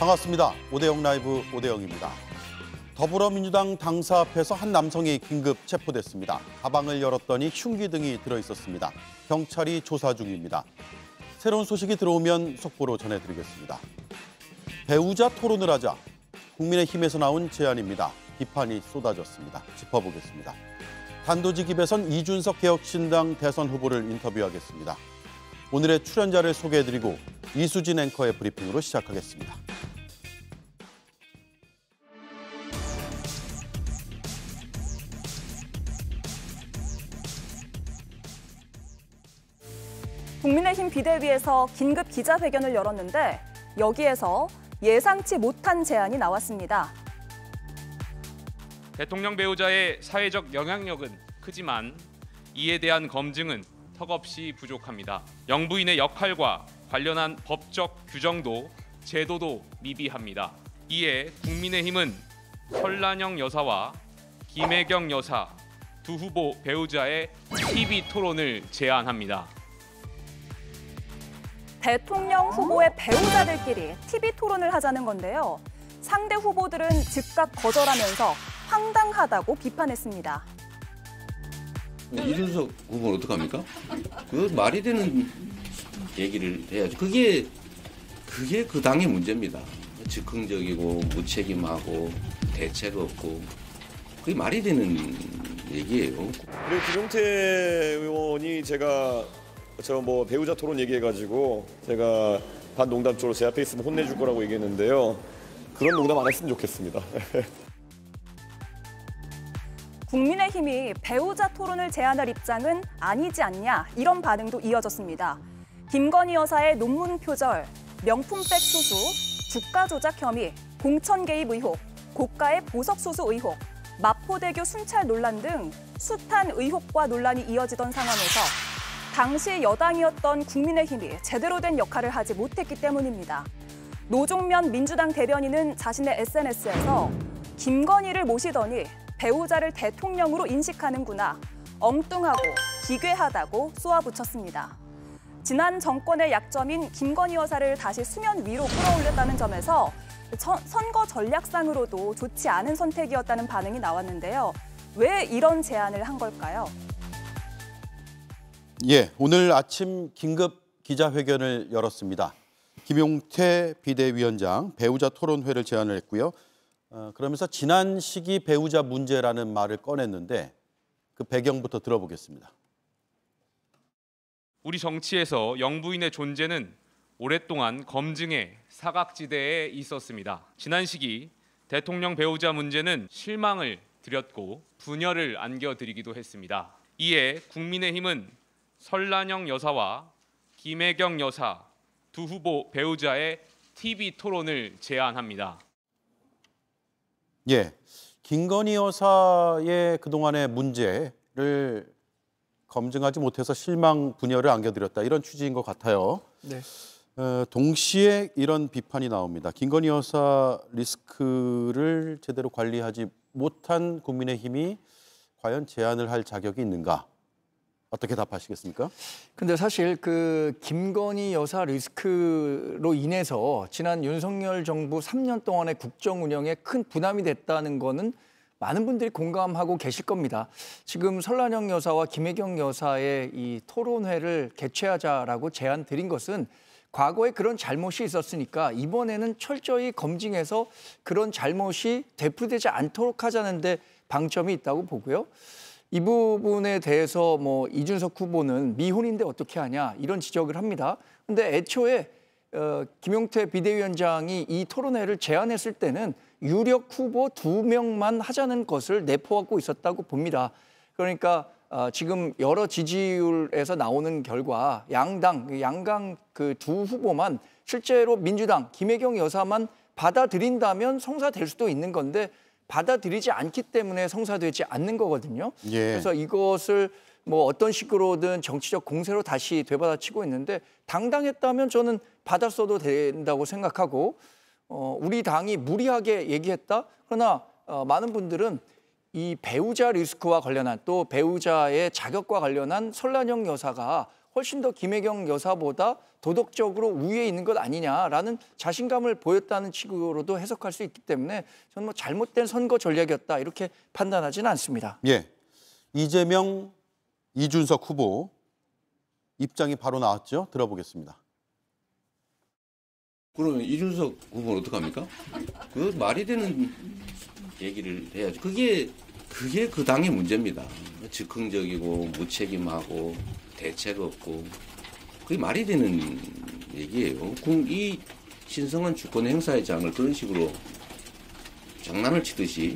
반갑습니다. 오대영 라이브 오대영입니다. 더불어민주당 당사 앞에서 한 남성이 긴급 체포됐습니다. 가방을 열었더니 흉기 등이 들어있었습니다. 경찰이 조사 중입니다. 새로운 소식이 들어오면 속보로 전해드리겠습니다. 배우자 토론을 하자. 국민의힘에서 나온 제안입니다. 비판이 쏟아졌습니다. 짚어보겠습니다. 단도직입에선 이준석 개혁신당 대선 후보를 인터뷰하겠습니다. 오늘의 출연자를 소개해드리고 이수진 앵커의 브리핑으로 시작하겠습니다. 국민의힘 비대위에서 긴급 기자회견을 열었는데 여기에서 예상치 못한 제안이 나왔습니다. 대통령 배우자의 사회적 영향력은 크지만 이에 대한 검증은 턱없이 부족합니다. 영부인의 역할과 관련한 법적 규정도 제도도 미비합니다. 이에 국민의힘은 설란영 여사와 김혜경 여사 두 후보 배우자의 TV 토론을 제안합니다. 대통령 후보의 배우자들끼리 TV 토론을 하자는 건데요. 상대 후보들은 즉각 거절하면서 황당하다고 비판했습니다. 이준석 후보는 어떡합니까? 그 말이 되는 얘기를 해야죠. 그게 그 당의 문제입니다. 즉흥적이고 무책임하고 대책 없고 그게 말이 되는 얘기예요. 그리고 김용태 의원이 제가 배우자 토론 얘기해가지고 제가 반농담적으로 제 앞에 있으면 혼내줄 거라고 얘기했는데요. 그런 농담 안 했으면 좋겠습니다. 국민의힘이 배우자 토론을 제안할 입장은 아니지 않냐 이런 반응도 이어졌습니다. 김건희 여사의 논문 표절, 명품백 수수, 주가 조작 혐의, 공천 개입 의혹, 고가의 보석 수수 의혹, 마포대교 순찰 논란 등 숱한 의혹과 논란이 이어지던 상황에서 당시 여당이었던 국민의힘이 제대로 된 역할을 하지 못했기 때문입니다. 노종면 민주당 대변인은 자신의 SNS에서 김건희를 모시더니 배우자를 대통령으로 인식하는구나, 엉뚱하고 기괴하다고 쏘아붙였습니다. 지난 정권의 약점인 김건희 여사를 다시 수면 위로 끌어올렸다는 점에서 선거 전략상으로도 좋지 않은 선택이었다는 반응이 나왔는데요. 왜 이런 제안을 한 걸까요? 오늘 아침 긴급 기자회견을 열었습니다. 김용태 비대위원장 배우자 토론회를 제안을 했고요. 그러면서 지난 시기 배우자 문제라는 말을 꺼냈는데 그 배경부터 들어보겠습니다. 우리 정치에서 영부인의 존재는 오랫동안 검증의 사각지대에 있었습니다. 지난 시기 대통령 배우자 문제는 실망을 드렸고 분열을 안겨드리기도 했습니다. 이에 국민의힘은 설란영 여사와 김혜경 여사 두 후보 배우자의 TV 토론을 제안합니다. 김건희 여사의 그동안의 문제를 검증하지 못해서 실망 분열을 안겨드렸다 이런 취지인 것 같아요. 네. 동시에 이런 비판이 나옵니다. 김건희 여사 리스크를 제대로 관리하지 못한 국민의힘이 과연 제안을 할 자격이 있는가? 어떻게 답하시겠습니까? 근데 사실 그 김건희 여사 리스크로 인해서 지난 윤석열 정부 3년 동안의 국정 운영에 큰 부담이 됐다는 거는 많은 분들이 공감하고 계실 겁니다. 지금 설란영 여사와 김혜경 여사의 이 토론회를 개최하자라고 제안 드린 것은 과거에 그런 잘못이 있었으니까 이번에는 철저히 검증해서 그런 잘못이 되풀이되지 않도록 하자는 데 방점이 있다고 보고요. 이 부분에 대해서 이준석 후보는 미혼인데 어떻게 하냐 이런 지적을 합니다. 근데 애초에 김용태 비대위원장이 이 토론회를 제안했을 때는 유력 후보 2명만 하자는 것을 내포하고 있었다고 봅니다. 그러니까 지금 여러 지지율에서 나오는 결과 양강 그 두 후보만 실제로 민주당 김혜경 여사만 받아들인다면 성사될 수도 있는 건데 받아들이지 않기 때문에 성사되지 않는 거거든요. 그래서 이것을 어떤 식으로든 정치적 공세로 다시 되받아치고 있는데 당당했다면 저는 받았어도 된다고 생각하고 우리 당이 무리하게 얘기했다. 그러나 많은 분들은 이 배우자 리스크와 관련한 또 배우자의 자격과 관련한 설란영 여사가 훨씬 더 김혜경 여사보다 도덕적으로 우위에 있는 것 아니냐라는 자신감을 보였다는 식으로도 해석할 수 있기 때문에 저는 뭐 잘못된 선거 전략이었다 이렇게 판단하지는 않습니다. 예, 이재명, 이준석 후보 입장이 바로 나왔죠. 들어보겠습니다. 그러면 이준석 후보는 어떡합니까? 그 말이 되는 얘기를 해야죠. 그게 그 당의 문제입니다. 즉흥적이고 무책임하고 대책 없고 그게 말이 되는 얘기예요. 이 신성한 주권 행사의 장을 그런 식으로 장난을 치듯이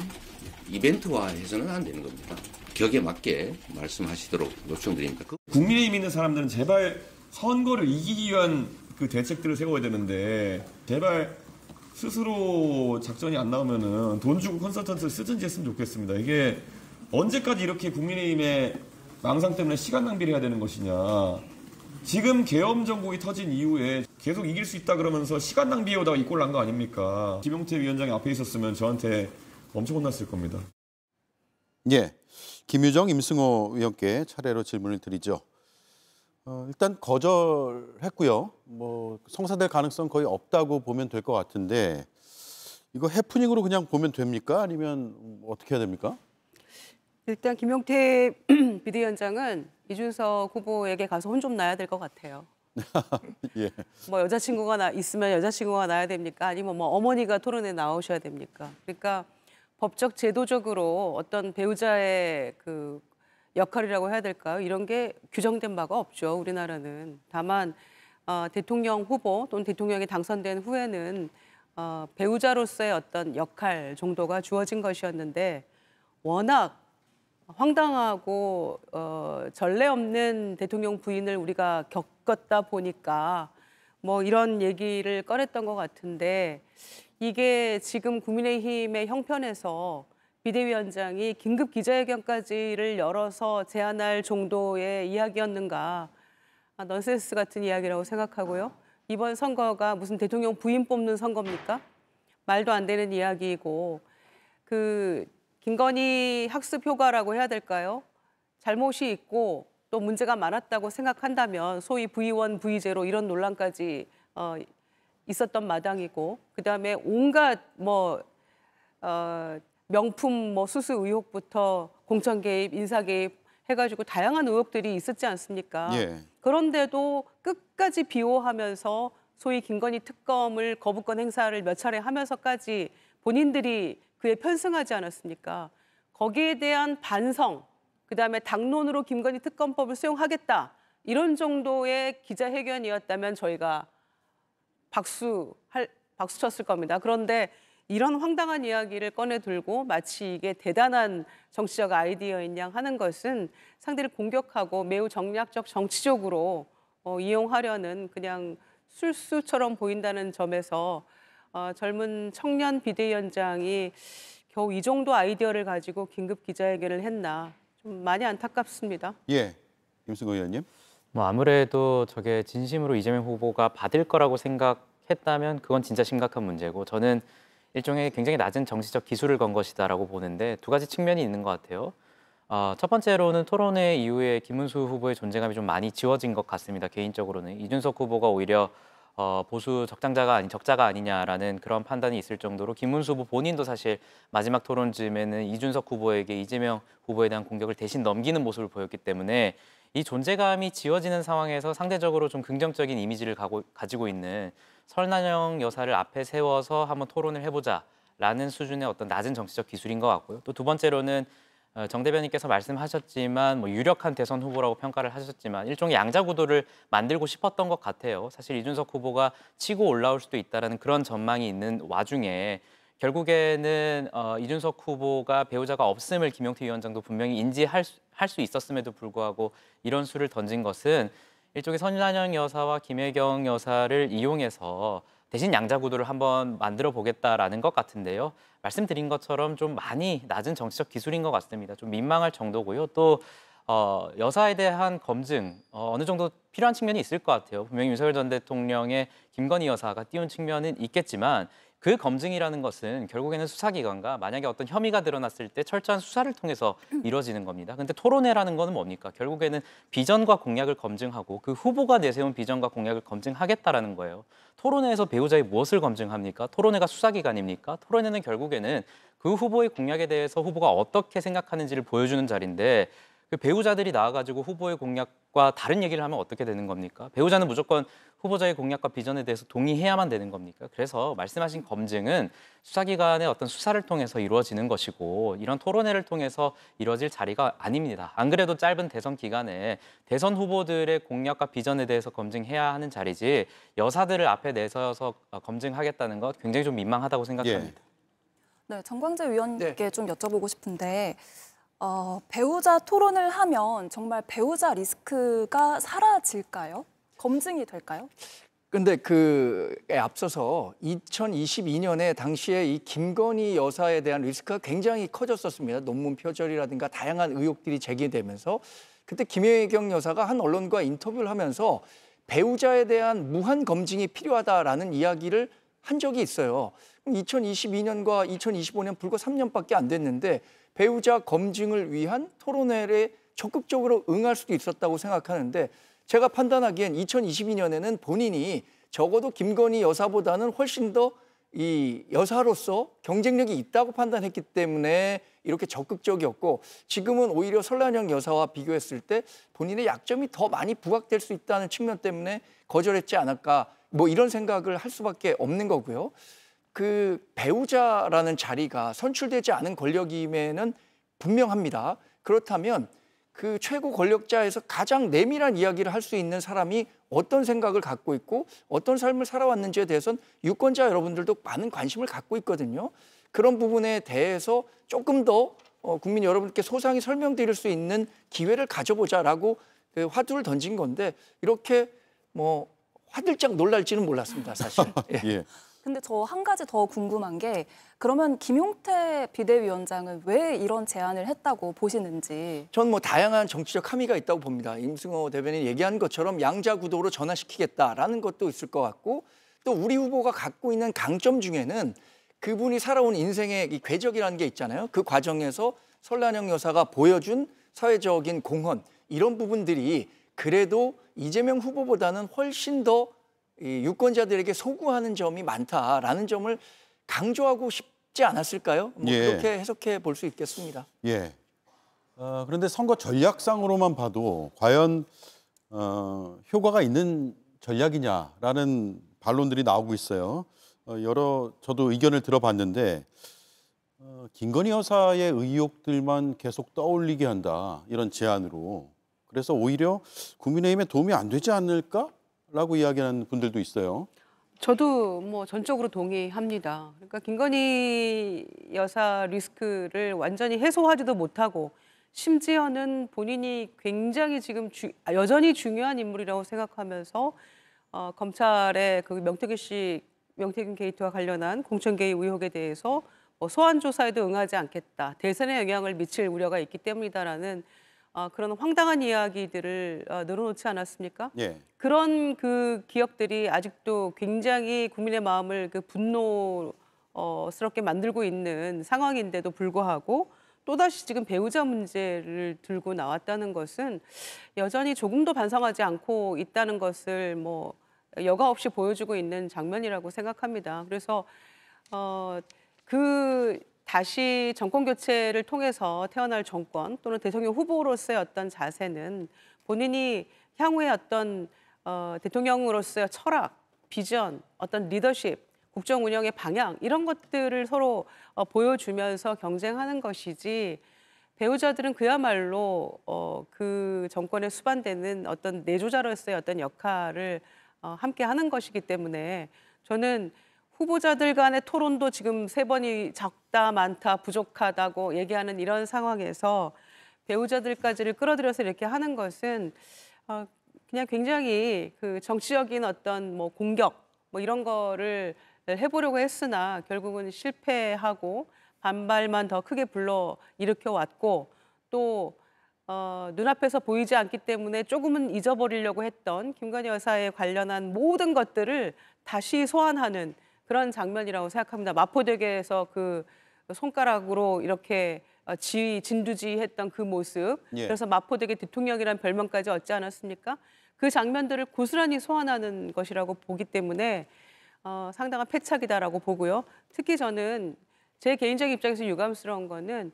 이벤트화해서는 안 되는 겁니다. 격에 맞게 말씀하시도록 요청드립니다. 국민의힘 있는 사람들은 제발 선거를 이기기 위한 그 대책들을 세워야 되는데 제발 스스로 작전이 안 나오면은 돈 주고 컨설턴트를 쓰든지 했으면 좋겠습니다. 이게 언제까지 이렇게 국민의힘의 망상 때문에 시간 낭비를 해야 되는 것이냐. 지금 계엄 정국이 터진 이후에 계속 이길 수 있다 그러면서 시간 낭비해오다가 이 꼴 난 거 아닙니까? 김용태 위원장이 앞에 있었으면 저한테 엄청 혼났을 겁니다. 예, 김유정, 임승호 의원께 차례로 질문을 드리죠. 일단 거절했고요. 뭐 성사될 가능성 거의 없다고 보면 될 것 같은데 이거 해프닝으로 그냥 보면 됩니까? 아니면 어떻게 해야 됩니까? 일단 김용태 비대위원장은 이준석 후보에게 가서 혼 좀 나야 될 것 같아요. 예. 뭐 여자친구가 있으면 여자친구가 나야 됩니까? 아니면 뭐 어머니가 토론에 나오셔야 됩니까? 그러니까 법적 제도적으로 어떤 배우자의 그 역할이라고 해야 될까요? 이런 게 규정된 바가 없죠. 우리나라는. 다만 대통령 후보 또는 대통령이 당선된 후에는 배우자로서의 어떤 역할 정도가 주어진 것이었는데 워낙 황당하고 전례 없는 대통령 부인을 우리가 겪었다 보니까 뭐 이런 얘기를 꺼냈던 것 같은데 이게 지금 국민의힘의 형편에서 비대위원장이 긴급 기자회견까지를 열어서 제안할 정도의 이야기였는가. 넌센스 같은 이야기라고 생각하고요. 이번 선거가 무슨 대통령 부인 뽑는 선거입니까? 말도 안 되는 이야기이고 그 김건희 학습 효과라고 해야 될까요? 잘못이 있고 또 문제가 많았다고 생각한다면 소위 V1, V0 이런 논란까지 있었던 마당이고 그다음에 온갖 명품 수수 의혹부터 공천 개입, 인사 개입 해가지고 다양한 의혹들이 있었지 않습니까? 예. 그런데도 끝까지 비호하면서 소위 김건희 특검을 거부권 행사를 몇 차례 하면서까지 본인들이 그에 편승하지 않았습니까? 거기에 대한 반성, 그다음에 당론으로 김건희 특검법을 수용하겠다 이런 정도의 기자회견이었다면 저희가 박수 쳤을 겁니다. 그런데 이런 황당한 이야기를 꺼내 들고 마치 이게 대단한 정치적 아이디어인 양 하는 것은 상대를 공격하고 매우 정략적 정치적으로 이용하려는 그냥 술수처럼 보인다는 점에서 젊은 청년 비대위원장이 겨우 이 정도 아이디어를 가지고 긴급 기자회견을 했나 좀 많이 안타깝습니다. 예, 임승호 의원님. 뭐 아무래도 저게 진심으로 이재명 후보가 받을 거라고 생각했다면 그건 진짜 심각한 문제고 저는 일종의 굉장히 낮은 정치적 기술을 건 것이다라고 보는데 두 가지 측면이 있는 것 같아요. 첫 번째로는 토론회 이후에 김문수 후보의 존재감이 좀 많이 지워진 것 같습니다. 개인적으로는 이준석 후보가 오히려 보수 적자가 아니냐라는 그런 판단이 있을 정도로 김문수 후보 본인도 사실 마지막 토론쯤에는 이준석 후보에게 이재명 후보에 대한 공격을 대신 넘기는 모습을 보였기 때문에 이 존재감이 지워지는 상황에서 상대적으로 좀 긍정적인 이미지를 가지고 있는 설난영 여사를 앞에 세워서 한번 토론을 해보자라는 수준의 어떤 낮은 정치적 기술인 것 같고요. 또 두 번째로는 정 대변인께서 말씀하셨지만 유력한 대선 후보라고 평가를 하셨지만 일종의 양자 구도를 만들고 싶었던 것 같아요. 사실 이준석 후보가 치고 올라올 수도 있다라는 그런 전망이 있는 와중에 결국에는 이준석 후보가 배우자가 없음을 김용태 위원장도 분명히 인지할 수 있었음에도 불구하고 이런 수를 던진 것은 일종의 설난영 여사와 김혜경 여사를 이용해서 대신 양자 구도를 한번 만들어 보겠다라는 것 같은데요. 말씀드린 것처럼 좀 많이 낮은 정치적 기술인 것 같습니다. 좀 민망할 정도고요. 또 여사에 대한 검증 어느 정도 필요한 측면이 있을 것 같아요. 분명히 윤석열 전 대통령의 김건희 여사가 띄운 측면은 있겠지만 그 검증이라는 것은 결국에는 수사기관과 만약에 어떤 혐의가 드러났을 때 철저한 수사를 통해서 이루어지는 겁니다. 근데 토론회라는 거는 뭡니까? 결국에는 비전과 공약을 검증하고 그 후보가 내세운 비전과 공약을 검증하겠다라는 거예요. 토론회에서 배우자의 무엇을 검증합니까? 토론회가 수사기관입니까? 토론회는 결국에는 그 후보의 공약에 대해서 후보가 어떻게 생각하는지를 보여주는 자리인데 그 배우자들이 나와가지고 후보의 공약과 다른 얘기를 하면 어떻게 되는 겁니까? 배우자는 무조건 후보자의 공약과 비전에 대해서 동의해야만 되는 겁니까? 그래서 말씀하신 검증은 수사기관의 어떤 수사를 통해서 이루어지는 것이고 이런 토론회를 통해서 이루어질 자리가 아닙니다. 안 그래도 짧은 대선 기간에 대선 후보들의 공약과 비전에 대해서 검증해야 하는 자리지 여사들을 앞에 내서서 검증하겠다는 것 굉장히 좀 민망하다고 생각합니다. 네, 정광재 위원님께 좀 여쭤보고 싶은데 배우자 토론을 하면 정말 배우자 리스크가 사라질까요? 검증이 될까요? 근데 그에 앞서서 2022년에 당시에 이 김건희 여사에 대한 리스크가 굉장히 커졌었습니다. 논문 표절이라든가 다양한 의혹들이 제기되면서 그때 김혜경 여사가 한 언론과 인터뷰를 하면서 배우자에 대한 무한 검증이 필요하다라는 이야기를 한 적이 있어요. 2022년과 2025년 불과 3년밖에 안 됐는데 배우자 검증을 위한 토론회에 적극적으로 응할 수도 있었다고 생각하는데 제가 판단하기엔 2022년에는 본인이 적어도 김건희 여사보다는 훨씬 더 이 여사로서 경쟁력이 있다고 판단했기 때문에 이렇게 적극적이었고 지금은 오히려 설란영 여사와 비교했을 때 본인의 약점이 더 많이 부각될 수 있다는 측면 때문에 거절했지 않을까 뭐 이런 생각을 할 수밖에 없는 거고요. 그 배우자라는 자리가 선출되지 않은 권력임에는 분명합니다. 그렇다면 그 최고 권력자에서 가장 내밀한 이야기를 할 수 있는 사람이 어떤 생각을 갖고 있고 어떤 삶을 살아왔는지에 대해서는 유권자 여러분들도 많은 관심을 갖고 있거든요. 그런 부분에 대해서 조금 더 국민 여러분께 소상히 설명드릴 수 있는 기회를 가져보자라고 그 화두를 던진 건데 이렇게 뭐 화들짝 놀랄지는 몰랐습니다, 사실. 예. 근데 저 한 가지 더 궁금한 게 그러면 김용태 비대위원장은 왜 이런 제안을 했다고 보시는지. 전 뭐 다양한 정치적 함의가 있다고 봅니다. 임승호 대변인이 얘기한 것처럼 양자 구도로 전환시키겠다라는 것도 있을 것 같고 또 우리 후보가 갖고 있는 강점 중에는 그분이 살아온 인생의 이 궤적이라는 게 있잖아요. 그 과정에서 설란영 여사가 보여준 사회적인 공헌 이런 부분들이 그래도 이재명 후보보다는 훨씬 더 이 유권자들에게 소구하는 점이 많다라는 점을 강조하고 싶지 않았을까요? 뭐 예. 그렇게 해석해 볼 수 있겠습니다. 예. 그런데 선거 전략상으로만 봐도 과연 효과가 있는 전략이냐라는 반론들이 나오고 있어요. 저도 의견을 들어봤는데 김건희 여사의 의혹들만 계속 떠올리게 한다 이런 제안으로 그래서 오히려 국민의힘에 도움이 안 되지 않을까라고 이야기하는 분들도 있어요. 저도 뭐 전적으로 동의합니다. 그러니까 김건희 여사 리스크를 완전히 해소하지도 못하고 심지어는 본인이 굉장히 지금 여전히 중요한 인물이라고 생각하면서 검찰의 그 명태균 게이트와 관련한 공천 개입 의혹에 대해서 소환 조사에도 응하지 않겠다. 대선에 영향을 미칠 우려가 있기 때문이다라는 그런 황당한 이야기들을 늘어놓지 않았습니까? 예. 그런 그 기억들이 아직도 굉장히 국민의 마음을 그 분노스럽게 만들고 있는 상황인데도 불구하고 또다시 지금 배우자 문제를 들고 나왔다는 것은 여전히 조금도 반성하지 않고 있다는 것을 뭐 여과 없이 보여주고 있는 장면이라고 생각합니다. 그래서 다시 정권 교체를 통해서 태어날 정권 또는 대통령 후보로서의 어떤 자세는 본인이 향후의 어떤 대통령으로서의 철학, 비전, 어떤 리더십, 국정 운영의 방향 이런 것들을 서로 보여주면서 경쟁하는 것이지 배우자들은 그야말로 그 정권에 수반되는 어떤 내조자로서의 어떤 역할을 함께 하는 것이기 때문에 저는 후보자들 간의 토론도 지금 3번이 적다, 많다, 부족하다고 얘기하는 이런 상황에서 배우자들까지를 끌어들여서 이렇게 하는 것은 그냥 굉장히 그 정치적인 어떤 뭐 공격 뭐 이런 거를 해보려고 했으나 결국은 실패하고 반발만 더 크게 불러 일으켜 왔고 또 눈앞에서 보이지 않기 때문에 조금은 잊어버리려고 했던 김건희 여사에 관련한 모든 것들을 다시 소환하는 그런 장면이라고 생각합니다. 마포대교에서 그 손가락으로 이렇게 진두지했던 그 모습. 예. 그래서 마포대교 대통령이라는 별명까지 얻지 않았습니까? 그 장면들을 고스란히 소환하는 것이라고 보기 때문에 상당한 패착이다라고 보고요. 특히 저는 제 개인적인 입장에서 유감스러운 거는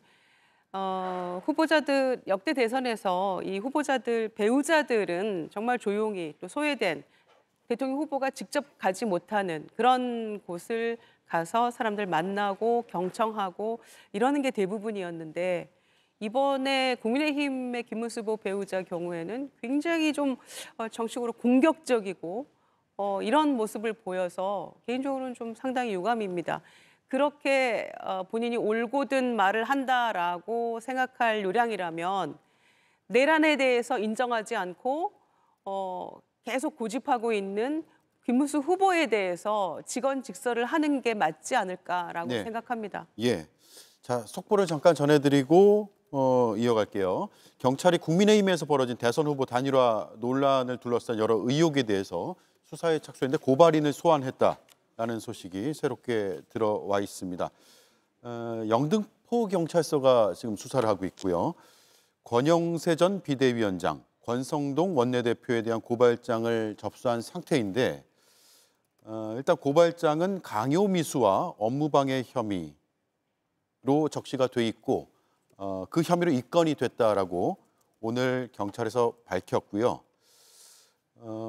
후보자들 역대 대선에서 이 후보자들 배우자들은 정말 조용히 또 소외된 대통령 후보가 직접 가지 못하는 그런 곳을 가서 사람들 만나고 경청하고 이러는 게 대부분이었는데 이번에 국민의힘의 김문수 후보 배우자 경우에는 굉장히 좀 정식으로 공격적이고 이런 모습을 보여서 개인적으로는 좀 상당히 유감입니다. 그렇게 본인이 올곧은 말을 한다라고 생각할 요량이라면 내란에 대해서 인정하지 않고 계속 고집하고 있는 김문수 후보에 대해서 직언직설을 하는 게 맞지 않을까라고 네. 생각합니다. 예. 자, 속보를 잠깐 전해드리고 이어갈게요. 경찰이 국민의힘에서 벌어진 대선 후보 단일화 논란을 둘러싼 여러 의혹에 대해서 수사에 착수했는데 고발인을 소환했다라는 소식이 새롭게 들어와 있습니다. 영등포 경찰서가 지금 수사를 하고 있고요. 권영세 전 비대위원장, 권성동 원내대표에 대한 고발장을 접수한 상태인데 일단 고발장은 강요미수와 업무방해 혐의로 적시가 돼 있고 그 혐의로 입건이 됐다라고 오늘 경찰에서 밝혔고요.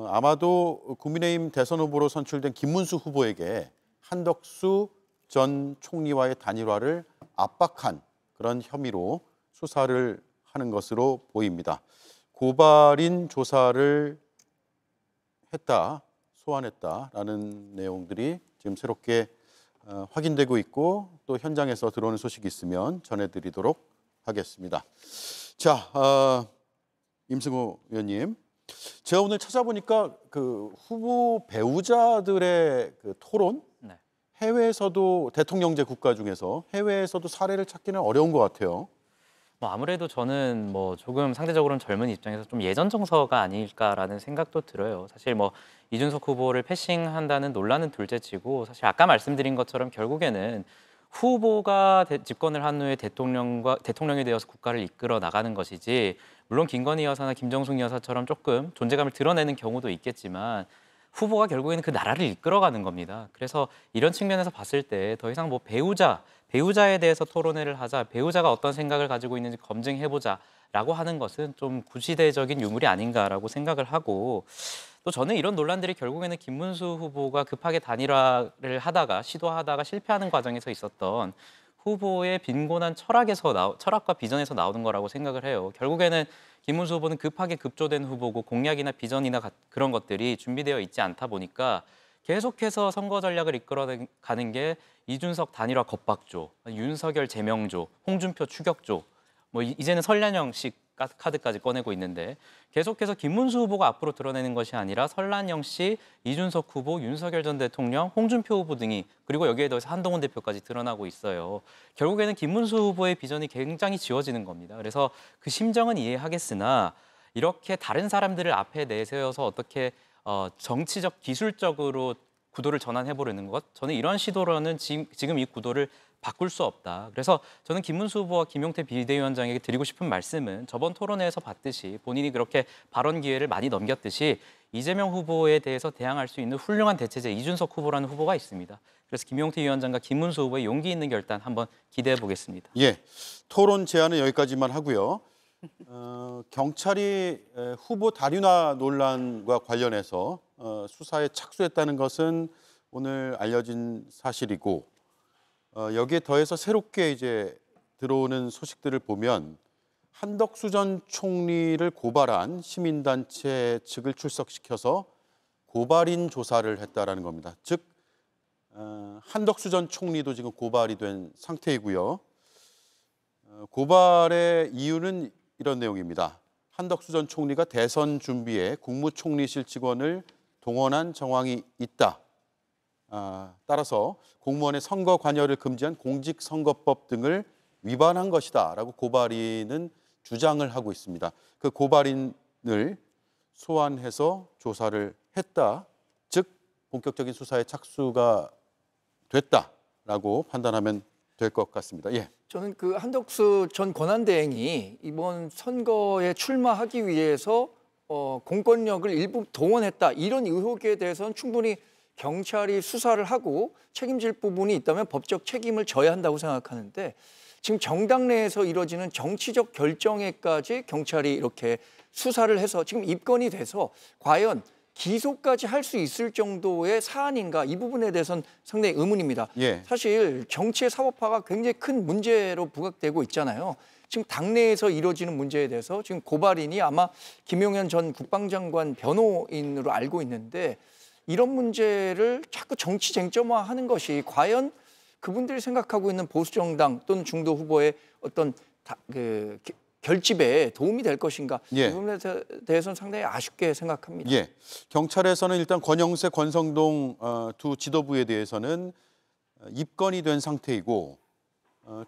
아마도 국민의힘 대선 후보로 선출된 김문수 후보에게 한덕수 전 총리와의 단일화를 압박한 그런 혐의로 수사를 하는 것으로 보입니다. 고발인 조사를 했다, 소환했다라는 내용들이 지금 새롭게 확인되고 있고 또 현장에서 들어오는 소식이 있으면 전해드리도록 하겠습니다. 자, 임승우 의원님, 제가 오늘 찾아보니까 그 후보 배우자들의 그 토론, 네. 해외에서도 대통령제 국가 중에서 해외에서도 사례를 찾기는 어려운 것 같아요. 뭐 아무래도 저는 뭐 조금 상대적으로는 젊은 입장에서 좀 예전 정서가 아닐까라는 생각도 들어요. 사실 뭐 이준석 후보를 패싱한다는 논란은 둘째치고 사실 아까 말씀드린 것처럼 결국에는 후보가 집권을 한 후에 대통령이 되어서 국가를 이끌어 나가는 것이지, 물론 김건희 여사나 김정숙 여사처럼 조금 존재감을 드러내는 경우도 있겠지만 후보가 결국에는 그 나라를 이끌어가는 겁니다. 그래서 이런 측면에서 봤을 때 더 이상 뭐 배우자에 대해서 토론회를 하자, 배우자가 어떤 생각을 가지고 있는지 검증해보자라고 하는 것은 좀 구시대적인 유물이 아닌가라고 생각을 하고, 또 저는 이런 논란들이 결국에는 김문수 후보가 급하게 단일화를 시도하다가 실패하는 과정에서 있었던 후보의 빈곤한 철학과 비전에서 나오는 거라고 생각을 해요. 결국에는 김문수 후보는 급하게 급조된 후보고 공약이나 비전이나 그런 것들이 준비되어 있지 않다 보니까 계속해서 선거 전략을 이끌어가는 게 이준석 단일화 겁박조, 윤석열 제명조, 홍준표 추격조, 뭐 이제는 설란형식 카드까지 꺼내고 있는데, 계속해서 김문수 후보가 앞으로 드러내는 것이 아니라 설란영 씨, 이준석 후보, 윤석열 전 대통령, 홍준표 후보 등이, 그리고 여기에 더해서 한동훈 대표까지 드러나고 있어요. 결국에는 김문수 후보의 비전이 굉장히 지워지는 겁니다. 그래서 그 심정은 이해하겠으나 이렇게 다른 사람들을 앞에 내세워서 어떻게 정치적, 기술적으로 구도를 전환해보려는 것, 저는 이런 시도로는 지금 이 구도를 바꿀 수 없다. 그래서 저는 김문수 후보와 김용태 비대위원장에게 드리고 싶은 말씀은 저번 토론회에서 봤듯이 본인이 그렇게 발언 기회를 많이 넘겼듯이 이재명 후보에 대해서 대항할 수 있는 훌륭한 대체제 이준석 후보라는 후보가 있습니다. 그래서 김용태 위원장과 김문수 후보의 용기 있는 결단 한번 기대해 보겠습니다. 예, 토론 제안은 여기까지만 하고요. 경찰이 후보 단일화 논란과 관련해서 수사에 착수했다는 것은 오늘 알려진 사실이고, 여기에 더해서 새롭게 이제 들어오는 소식들을 보면 한덕수 전 총리를 고발한 시민단체 측을 출석시켜서 고발인 조사를 했다라는 겁니다. 즉 한덕수 전 총리도 지금 고발이 된 상태이고요. 고발의 이유는 이런 내용입니다. 한덕수 전 총리가 대선 준비에 국무총리실 직원을 동원한 정황이 있다. 따라서 공무원의 선거 관여를 금지한 공직선거법 등을 위반한 것이다라고 고발인은 주장을 하고 있습니다. 그 고발인을 소환해서 조사를 했다. 즉 본격적인 수사에 착수가 됐다라고 판단하면 될 것 같습니다. 예. 저는 그 한덕수 전 권한대행이 이번 선거에 출마하기 위해서 공권력을 일부 동원했다 이런 의혹에 대해서는 충분히 경찰이 수사를 하고 책임질 부분이 있다면 법적 책임을 져야 한다고 생각하는데 지금 정당 내에서 이뤄지는 정치적 결정에까지 경찰이 이렇게 수사를 해서 지금 입건이 돼서 과연 기소까지 할 수 있을 정도의 사안인가 이 부분에 대해서는 상당히 의문입니다. 예. 사실 정치의 사법화가 굉장히 큰 문제로 부각되고 있잖아요. 지금 당내에서 이루어지는 문제에 대해서 지금 고발인이 아마 김용현 전 국방장관 변호인으로 알고 있는데 이런 문제를 자꾸 정치 쟁점화하는 것이 과연 그분들이 생각하고 있는 보수정당 또는 중도 후보의 어떤 결집에 도움이 될 것인가 예. 이 부분에 대해서는 상당히 아쉽게 생각합니다. 예. 경찰에서는 일단 권영세, 권성동 두 지도부에 대해서는 입건이 된 상태이고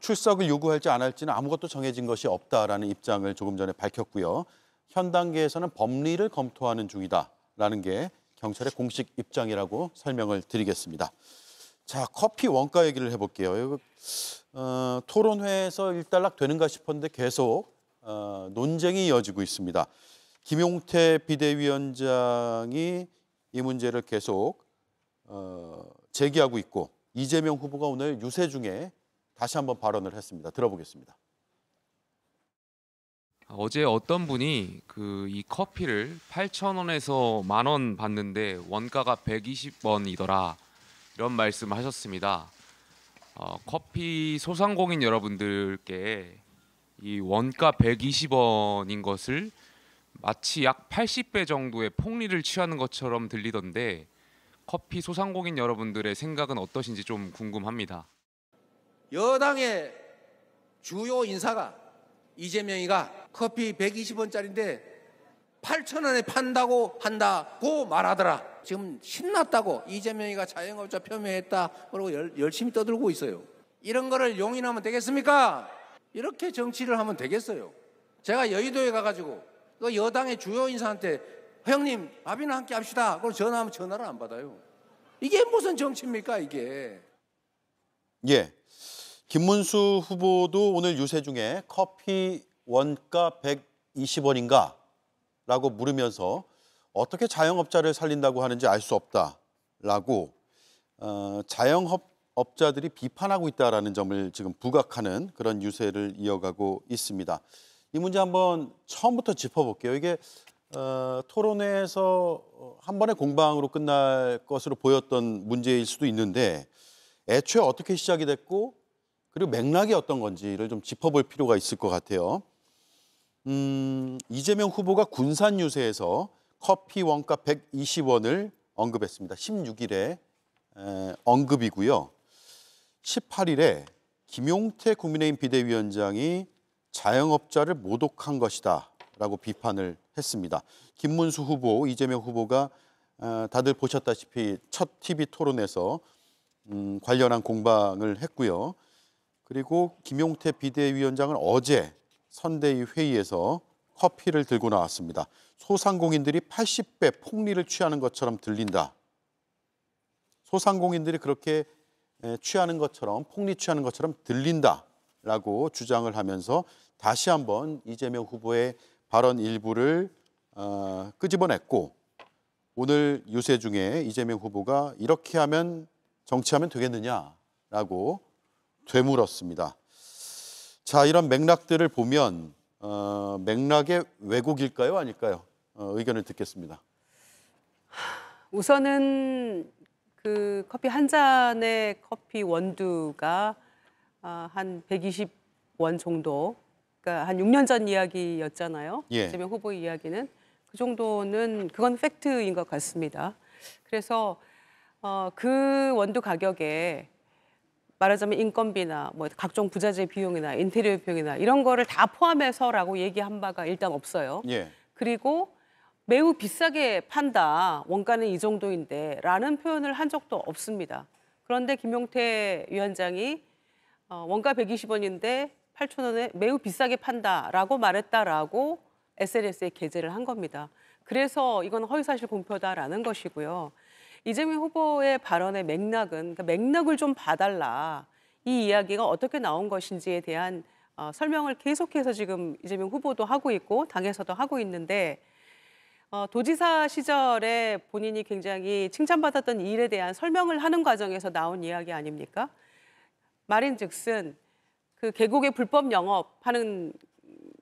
출석을 요구할지 안 할지는 아무것도 정해진 것이 없다라는 입장을 조금 전에 밝혔고요. 현 단계에서는 법리를 검토하는 중이다라는 게 경찰의 공식 입장이라고 설명을 드리겠습니다. 자, 커피 원가 얘기를 해볼게요. 토론회에서 일단락 되는가 싶었는데 계속 논쟁이 이어지고 있습니다. 김용태 비대위원장이 이 문제를 계속 제기하고 있고 이재명 후보가 오늘 유세 중에 다시 한번 발언을 했습니다. 들어보겠습니다. 어제 어떤 분이 이 커피를 8,000원에서 10,000원 받는데 원가가 120원이더라 이런 말씀하셨습니다. 커피 소상공인 여러분들께 이 원가 120원인 것을 마치 약 80배 정도의 폭리를 취하는 것처럼 들리던데 커피 소상공인 여러분들의 생각은 어떠신지 좀 궁금합니다. 여당의 주요 인사가 이재명이가 커피 120원짜리인데 8,000원에 판다고 한다고 말하더라. 지금 신났다고 이재명이가 자영업자 폄훼했다 그러고 열심히 떠들고 있어요. 이런 거를 용인하면 되겠습니까? 이렇게 정치를 하면 되겠어요. 제가 여의도에 가가지고 그 여당의 주요 인사한테 형님 밥이나 함께 합시다. 그럼 전화하면 전화를 안 받아요. 이게 무슨 정치입니까 이게. 예. 김문수 후보도 오늘 유세 중에 커피 원가 120원인가? 라고 물으면서 어떻게 자영업자를 살린다고 하는지 알 수 없다라고 자영업자들이 비판하고 있다라는 점을 지금 부각하는 그런 유세를 이어가고 있습니다. 이 문제 한번 처음부터 짚어볼게요. 이게 토론회에서 한 번의 공방으로 끝날 것으로 보였던 문제일 수도 있는데 애초에 어떻게 시작이 됐고 그리고 맥락이 어떤 건지를 좀 짚어볼 필요가 있을 것 같아요. 이재명 후보가 군산 유세에서 커피 원가 120원을 언급했습니다. 16일에 언급이고요. 18일에 김용태 국민의힘 비대위원장이 자영업자를 모독한 것이다 라고 비판을 했습니다. 김문수 후보, 이재명 후보가 다들 보셨다시피 첫 TV 토론에서 관련한 공방을 했고요. 그리고 김용태 비대위원장은 어제 선대위 회의에서 커피를 들고 나왔습니다. 소상공인들이 80배 폭리를 취하는 것처럼 들린다. 소상공인들이 그렇게 취하는 것처럼 폭리 취하는 것처럼 들린다라고 주장을 하면서 다시 한번 이재명 후보의 발언 일부를 끄집어냈고 오늘 유세 중에 이재명 후보가 이렇게 하면 정치하면 되겠느냐라고 되물었습니다. 자, 이런 맥락들을 보면 맥락의 왜곡일까요? 아닐까요? 의견을 듣겠습니다. 우선은 그 커피 한 잔의 커피 원두가 한 120원 정도, 그러니까 한 6년 전 이야기였잖아요. 예. 이재명 후보 이야기는 그 정도는 그건 팩트인 것 같습니다. 그래서 그 원두 가격에 말하자면 인건비나 뭐 각종 부자재 비용이나 인테리어 비용이나 이런 거를 다 포함해서라고 얘기한 바가 일단 없어요. 예. 그리고 매우 비싸게 판다, 원가는 이 정도인데 라는 표현을 한 적도 없습니다. 그런데 김용태 위원장이 원가 120원인데 8,000원에 매우 비싸게 판다라고 말했다라고 SNS에 게재를 한 겁니다. 그래서 이건 허위사실 공표다라는 것이고요. 이재명 후보의 발언의 맥락은 그러니까 맥락을 좀 봐달라. 이 이야기가 어떻게 나온 것인지에 대한 설명을 계속해서 지금 이재명 후보도 하고 있고 당에서도 하고 있는데 도지사 시절에 본인이 굉장히 칭찬받았던 일에 대한 설명을 하는 과정에서 나온 이야기 아닙니까? 말인즉슨 그 계곡의 불법 영업하는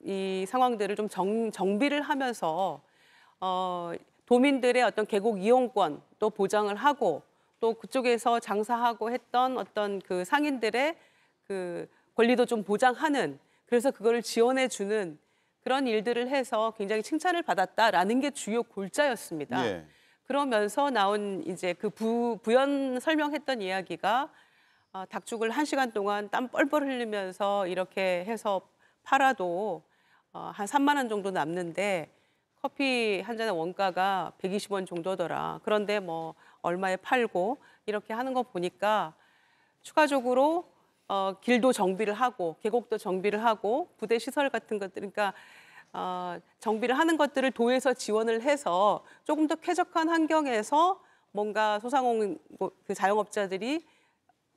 이 상황들을 좀 정비를 하면서 도민들의 어떤 계곡 이용권 또 보장을 하고 또 그쪽에서 장사하고 했던 어떤 그 상인들의 그 권리도 좀 보장하는 그래서 그거를 지원해 주는 그런 일들을 해서 굉장히 칭찬을 받았다라는 게 주요 골자였습니다. 예. 그러면서 나온 이제 그 부연 설명했던 이야기가 닭죽을 1시간 동안 땀 뻘뻘 흘리면서 이렇게 해서 팔아도 한 3만 원 정도 남는데 커피 한 잔의 원가가 120원 정도더라. 그런데 뭐 얼마에 팔고 이렇게 하는 거 보니까 추가적으로 길도 정비를 하고 계곡도 정비를 하고 부대 시설 같은 것들 그러니까 정비를 하는 것들을 도에서 지원을 해서 조금 더 쾌적한 환경에서 뭔가 소상공인 그 자영업자들이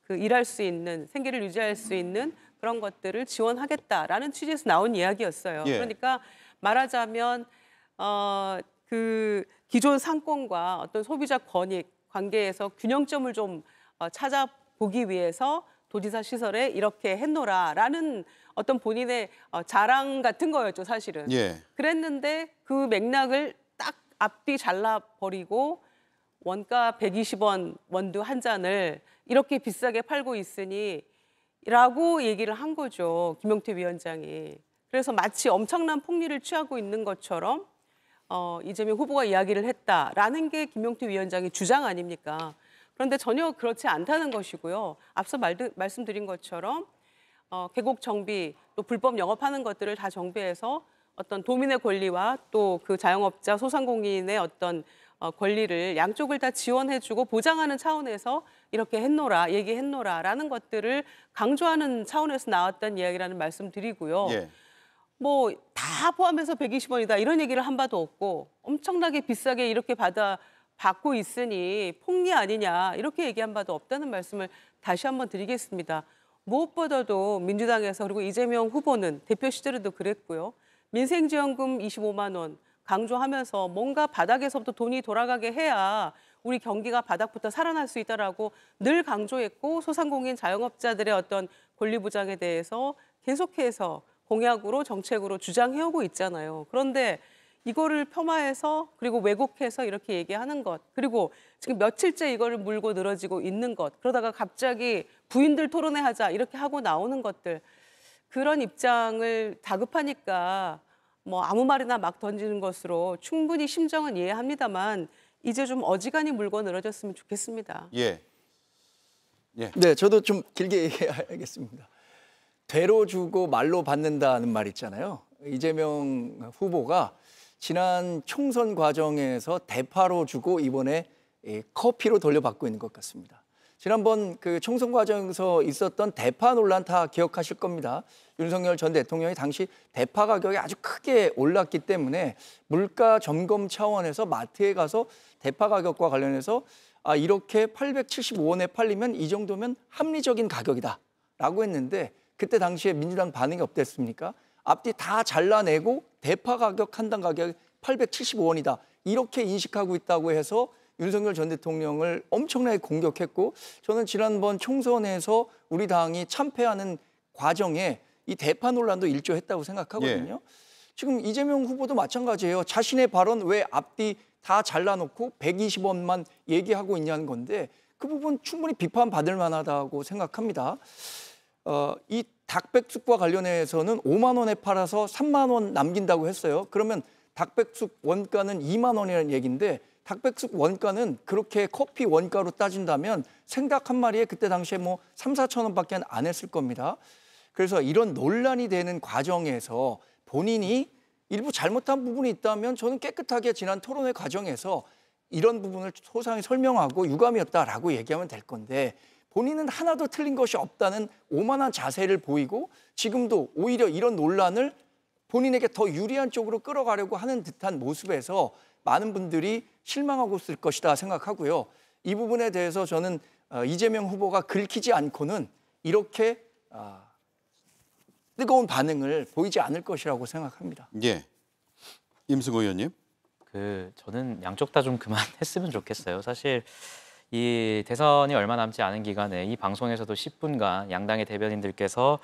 그 일할 수 있는 생계를 유지할 수 있는 그런 것들을 지원하겠다라는 취지에서 나온 이야기였어요. 예. 그러니까 말하자면 그 기존 상권과 어떤 소비자 권익 관계에서 균형점을 좀 찾아보기 위해서 도지사 시설에 이렇게 했노라라는 어떤 본인의 자랑 같은 거였죠, 사실은. 예. 그랬는데 그 맥락을 딱 앞뒤 잘라버리고 원가 120원 원두 한 잔을 이렇게 비싸게 팔고 있으니 라고 얘기를 한 거죠, 김용태 위원장이. 그래서 마치 엄청난 폭리를 취하고 있는 것처럼 이재명 후보가 이야기를 했다라는 게 김용태 위원장의 주장 아닙니까? 그런데 전혀 그렇지 않다는 것이고요. 앞서 말씀드린 것처럼 계곡 정비, 또 불법 영업하는 것들을 다 정비해서 어떤 도민의 권리와 또 그 자영업자, 소상공인의 어떤 권리를 양쪽을 다 지원해주고 보장하는 차원에서 이렇게 했노라, 얘기했노라라는 것들을 강조하는 차원에서 나왔던 이야기라는 말씀 드리고요. 예. 뭐 다 포함해서 120원이다 이런 얘기를 한 바도 없고 엄청나게 비싸게 이렇게 받고 있으니 폭리 아니냐 이렇게 얘기한 바도 없다는 말씀을 다시 한번 드리겠습니다. 무엇보다도 민주당에서 그리고 이재명 후보는 대표 시절에도 그랬고요. 민생지원금 25만 원 강조하면서 뭔가 바닥에서부터 돈이 돌아가게 해야 우리 경기가 바닥부터 살아날 수 있다라고 늘 강조했고 소상공인 자영업자들의 어떤 권리 보장에 대해서 계속해서 공약으로 정책으로 주장해오고 있잖아요. 그런데 이거를 폄하해서 그리고 왜곡해서 이렇게 얘기하는 것 그리고 지금 며칠째 이거를 물고 늘어지고 있는 것 그러다가 갑자기 부인들 토론회 하자 이렇게 하고 나오는 것들 그런 입장을 다급하니까 뭐 아무 말이나 막 던지는 것으로 충분히 심정은 이해합니다만 이제 좀 어지간히 물고 늘어졌으면 좋겠습니다. 예. 예. 네, 저도 좀 길게 얘기하겠습니다. 되로 주고 말로 받는다는 말 있잖아요. 이재명 후보가 지난 총선 과정에서 대파로 주고 이번에 커피로 돌려받고 있는 것 같습니다. 지난번 그 총선 과정에서 있었던 대파 논란 다 기억하실 겁니다. 윤석열 전 대통령이 당시 대파 가격이 아주 크게 올랐기 때문에 물가 점검 차원에서 마트에 가서 대파 가격과 관련해서 이렇게 875원에 팔리면 이 정도면 합리적인 가격이다라고 했는데 그때 당시에 민주당 반응이 어땠습니까? 앞뒤 다 잘라내고 대파 가격 한 당 가격이 875원이다. 이렇게 인식하고 있다고 해서 윤석열 전 대통령을 엄청나게 공격했고 저는 지난번 총선에서 우리 당이 참패하는 과정에 이 대파 논란도 일조했다고 생각하거든요. 예. 지금 이재명 후보도 마찬가지예요. 자신의 발언 왜 앞뒤 다 잘라놓고 120원만 얘기하고 있냐는 건데 그 부분 충분히 비판받을 만하다고 생각합니다. 이 닭백숙과 관련해서는 5만 원에 팔아서 3만 원 남긴다고 했어요. 그러면 닭백숙 원가는 2만 원이라는 얘기인데 닭백숙 원가는 그렇게 커피 원가로 따진다면 생닭 한 마리에 그때 당시에 뭐 3, 4천 원밖에 안 했을 겁니다. 그래서 이런 논란이 되는 과정에서 본인이 일부 잘못한 부분이 있다면 저는 깨끗하게 지난 토론회 과정에서 이런 부분을 소상히 설명하고 유감이었다라고 얘기하면 될 건데 본인은 하나도 틀린 것이 없다는 오만한 자세를 보이고 지금도 오히려 이런 논란을 본인에게 더 유리한 쪽으로 끌어가려고 하는 듯한 모습에서 많은 분들이 실망하고 있을 것이다 생각하고요. 이 부분에 대해서 저는 이재명 후보가 긁히지 않고는 이렇게 뜨거운 반응을 보이지 않을 것이라고 생각합니다. 예, 임승호 의원님. 저는 양쪽 다 좀 그만했으면 좋겠어요. 사실 이 대선이 얼마 남지 않은 기간에 이 방송에서도 10분간 양당의 대변인들께서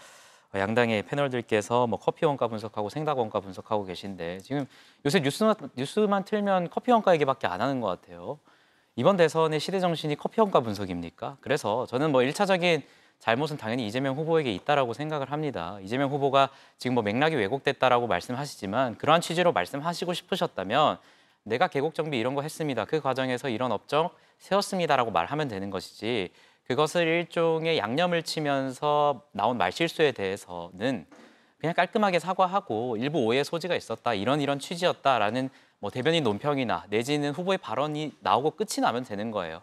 양당의 패널들께서 뭐 커피 원가 분석하고 생닭 원가 분석하고 계신데 지금 요새 뉴스만 틀면 커피 원가 얘기밖에 안 하는 것 같아요. 이번 대선의 시대 정신이 커피 원가 분석입니까? 그래서 저는 뭐 1차적인 잘못은 당연히 이재명 후보에게 있다라고 생각을 합니다. 이재명 후보가 지금 뭐 맥락이 왜곡됐다라고 말씀하시지만 그러한 취지로 말씀하시고 싶으셨다면 내가 계곡 정비 이런 거 했습니다. 그 과정에서 이런 업적 세웠습니다라고 말하면 되는 것이지 그것을 일종의 양념을 치면서 나온 말실수에 대해서는 그냥 깔끔하게 사과하고 일부 오해 소지가 있었다. 이런 취지였다라는 뭐 대변인 논평이나 내지는 후보의 발언이 나오고 끝이 나면 되는 거예요.